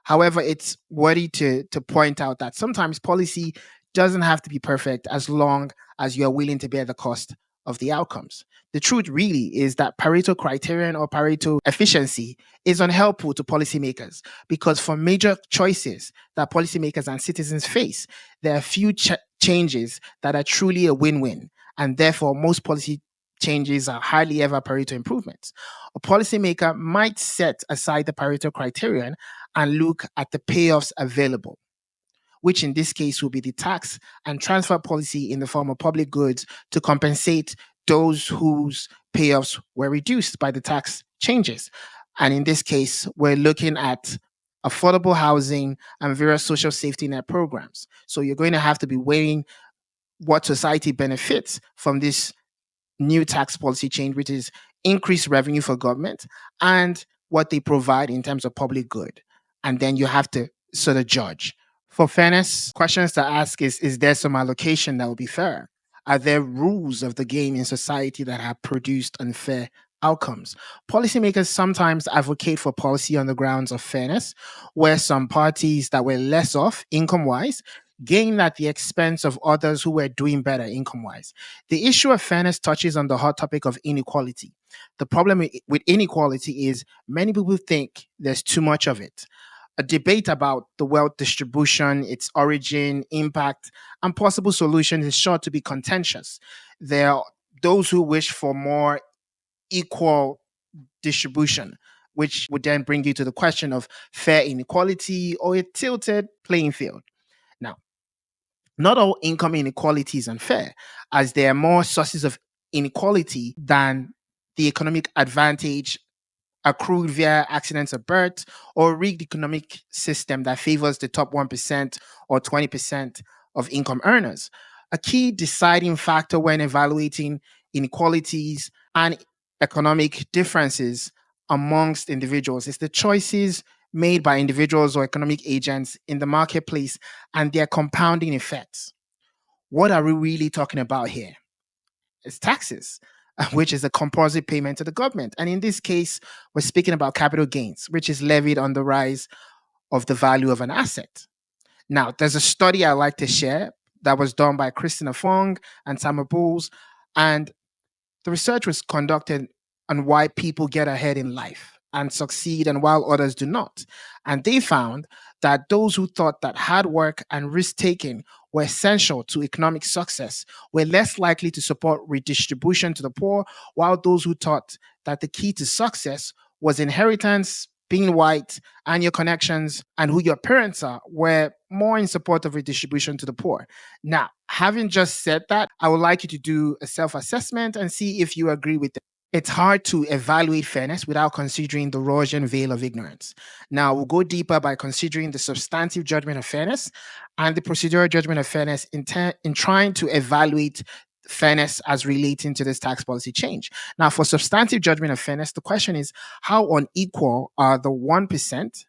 However, it's worthy to point out that sometimes policy doesn't have to be perfect as long as you are willing to bear the cost of the outcomes. The truth really is that Pareto criterion or Pareto efficiency is unhelpful to policymakers because for major choices that policymakers and citizens face, there are few changes that are truly a win-win, and therefore most policy changes are hardly ever Pareto improvements. A policymaker might set aside the Pareto criterion and look at the payoffs available, which in this case will be the tax and transfer policy in the form of public goods to compensate those whose payoffs were reduced by the tax changes. And in this case, we're looking at affordable housing and various social safety net programs. So you're going to have to be weighing what society benefits from this new tax policy change, which is increased revenue for government and what they provide in terms of public good. And then you have to sort of judge. For fairness, questions to ask is there some allocation that will be fair? Are there rules of the game in society that have produced unfair outcomes? Policymakers sometimes advocate for policy on the grounds of fairness, where some parties that were less off income wise gain at the expense of others who were doing better income wise. The issue of fairness touches on the hot topic of inequality. The problem with inequality is many people think there's too much of it. A debate about the wealth distribution, its origin, impact, and possible solutions is sure to be contentious. There are those who wish for more equal distribution, which would then bring you to the question of fair inequality or a tilted playing field. Now, not all income inequality is unfair, as there are more sources of inequality than the economic advantage accrued via accidents of birth or rigged economic system that favors the top 1% or 20% of income earners. A key deciding factor when evaluating inequalities and economic differences amongst individuals is the choices made by individuals or economic agents in the marketplace and their compounding effects. What are we really talking about here? It's taxes, which is a compulsory payment to the government. And in this case, we're speaking about capital gains, which is levied on the rise of the value of an asset. Now, there's a study I like to share that was done by Christina Fong and Tamara Bowles, and the research was conducted on why people get ahead in life and succeed and while others do not. And they found that those who thought that hard work and risk taking were essential to economic success were less likely to support redistribution to the poor, while those who thought that the key to success was inheritance, being white, and your connections and who your parents are were more in support of redistribution to the poor. Now, having just said that, I would like you to do a self assessment and see if you agree with it. It's hard to evaluate fairness without considering the Rorschach veil of ignorance. Now, we'll go deeper by considering the substantive judgment of fairness and the procedural judgment of fairness in trying to evaluate fairness as relating to this tax policy change. Now, for substantive judgment of fairness, the question is how unequal are the 1%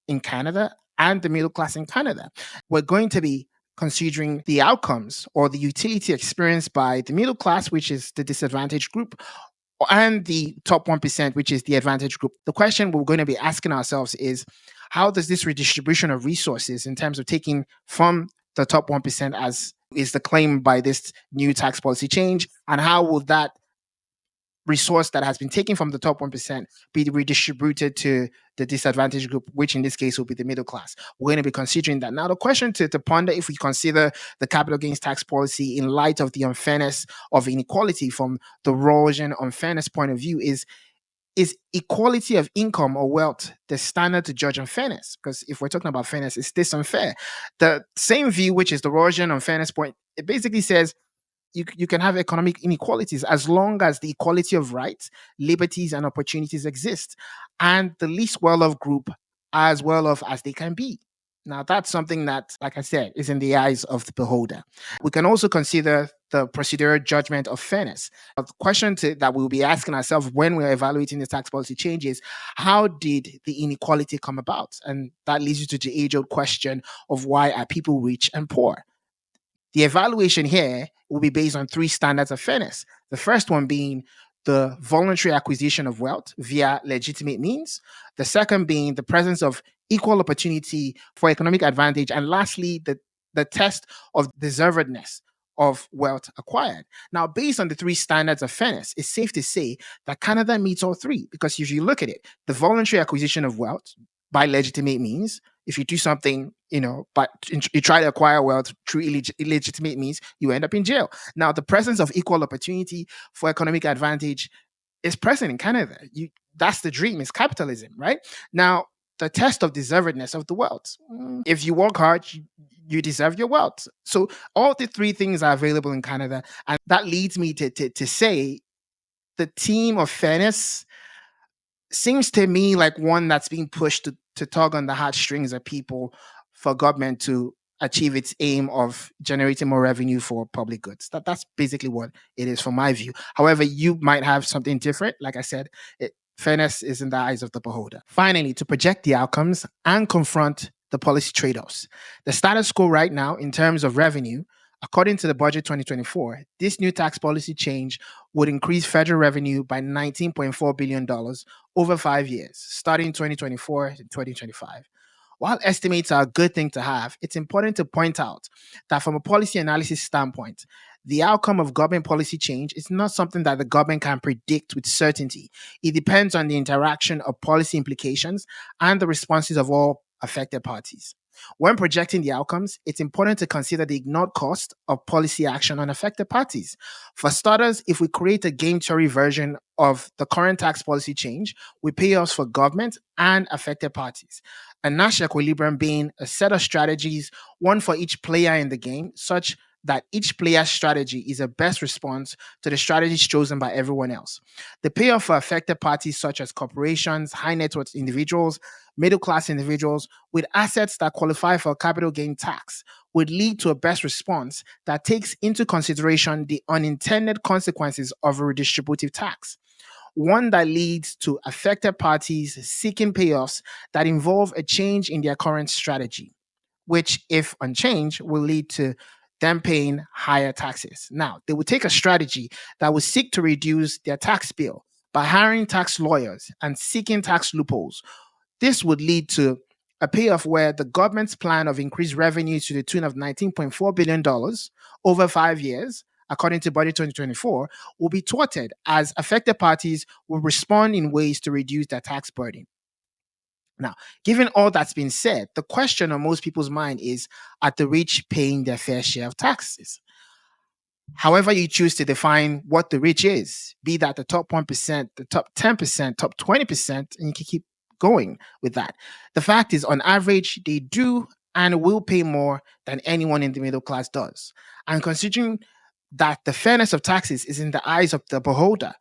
in Canada and the middle class in Canada? We're going to be considering the outcomes or the utility experienced by the middle class, which is the disadvantaged group, and the top 1%, which is the advantage group. The question we're going to be asking ourselves is how does this redistribution of resources in terms of taking from the top 1%, as is the claim by this new tax policy change, and how will that resource that has been taken from the top 1% be redistributed to the disadvantaged group, which in this case will be the middle class? We're going to be considering that. Now, the question to ponder, if we consider the capital gains tax policy in light of the unfairness of inequality from the Rorschach unfairness point of view, is equality of income or wealth the standard to judge unfairness? Because if we're talking about fairness, is this unfair? The same view, which is the Rorschach unfairness point, it basically says you can have economic inequalities as long as the equality of rights, liberties, and opportunities exist, and the least well-off group are as well-off as they can be. Now, that's something that, like I said, is in the eyes of the beholder. We can also consider the procedural judgment of fairness. The question that we'll be asking ourselves when we're evaluating the tax policy changes: how did the inequality come about? And that leads you to the age-old question of why are people rich and poor? The evaluation here will be based on three standards of fairness. The first one being the voluntary acquisition of wealth via legitimate means. The second being the presence of equal opportunity for economic advantage. And lastly, the test of deservedness of wealth acquired. Now, based on the three standards of fairness, it's safe to say that Canada meets all three, because if you look at it, the voluntary acquisition of wealth by legitimate means, if you do something, but you try to acquire wealth through illegitimate means, you end up in jail. Now, the presence of equal opportunity for economic advantage is present in Canada. That's the dream, is capitalism, right? Now, the test of deservedness of the wealth. If you work hard, you deserve your wealth. So all the three things are available in Canada. And that leads me to say the theme of fairness seems to me like one that's being pushed to tug on the heartstrings of people for government to achieve its aim of generating more revenue for public goods. That's basically what it is from my view. However, you might have something different. Like I said, fairness is in the eyes of the beholder. Finally, to project the outcomes and confront the policy trade-offs. The status quo right now in terms of revenue, according to the budget 2024, this new tax policy change would increase federal revenue by $19.4 billion over 5 years, starting 2024 to 2025. While estimates are a good thing to have, it's important to point out that from a policy analysis standpoint, the outcome of government policy change is not something that the government can predict with certainty. It depends on the interaction of policy implications and the responses of all affected parties. When projecting the outcomes, it's important to consider the ignored cost of policy action on affected parties. For starters, if we create a game theory version of the current tax policy change, we pay off for government and affected parties. A Nash equilibrium being a set of strategies, one for each player in the game, such that each player's strategy is a best response to the strategies chosen by everyone else. The payoff for affected parties such as corporations, high net worth individuals, middle class individuals with assets that qualify for a capital gain tax would lead to a best response that takes into consideration the unintended consequences of a redistributive tax. One that leads to affected parties seeking payoffs that involve a change in their current strategy, which, if unchanged, will lead to them paying higher taxes. Now, they will take a strategy that will seek to reduce their tax bill by hiring tax lawyers and seeking tax loopholes. This would lead to a payoff where the government's plan of increased revenue to the tune of $19.4 billion over 5 years, according to Budget 2024, will be thwarted as affected parties will respond in ways to reduce their tax burden. Now, given all that's been said, the question on most people's mind is, are the rich paying their fair share of taxes? However, you choose to define what the rich is, be that the top 1%, the top 10%, top 20%, and you can keep going with that. The fact is, on average, they do and will pay more than anyone in the middle class does. And considering that the fairness of taxes is in the eyes of the beholder,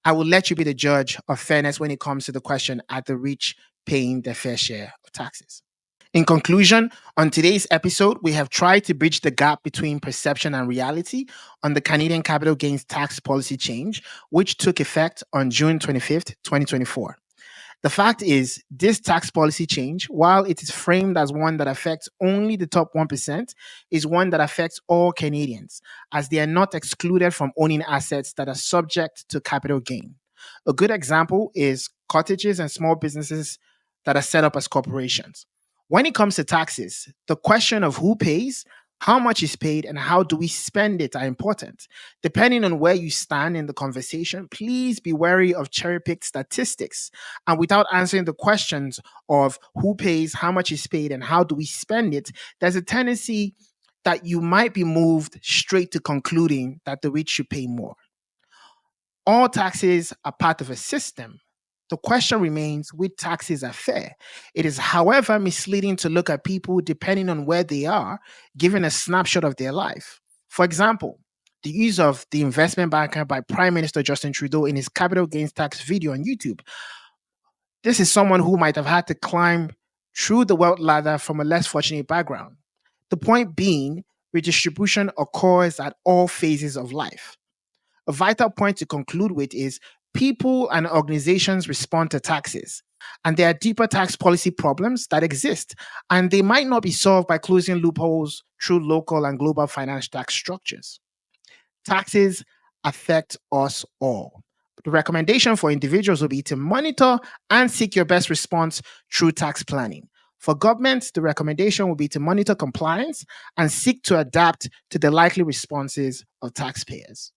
I will let you be the judge of fairness when it comes to the question, are the rich paying their fair share of taxes? In conclusion, on today's episode, we have tried to bridge the gap between perception and reality on the Canadian capital gains tax policy change, which took effect on June 25th, 2024. The fact is, this tax policy change, while it is framed as one that affects only the top 1%, is one that affects all Canadians, as they are not excluded from owning assets that are subject to capital gain. A good example is cottages and small businesses that are set up as corporations. When it comes to taxes, the question of who pays, how much is paid, and how do we spend it are important. Depending on where you stand in the conversation, please be wary of cherry picked statistics. And without answering the questions of who pays, how much is paid, and how do we spend it, there's a tendency that you might be moved straight to concluding that the rich should pay more. All taxes are part of a system. The question remains which taxes are fair. It is, however, misleading to look at people depending on where they are, given a snapshot of their life. For example, the use of the investment banker by Prime Minister Justin Trudeau in his capital gains tax video on YouTube. This is someone who might have had to climb through the wealth ladder from a less fortunate background. The point being, redistribution occurs at all phases of life. A vital point to conclude with is people and organizations respond to taxes. And there are deeper tax policy problems that exist, and they might not be solved by closing loopholes through local and global financial tax structures. Taxes affect us all. The recommendation for individuals will be to monitor and seek your best response through tax planning. For governments, the recommendation will be to monitor compliance and seek to adapt to the likely responses of taxpayers.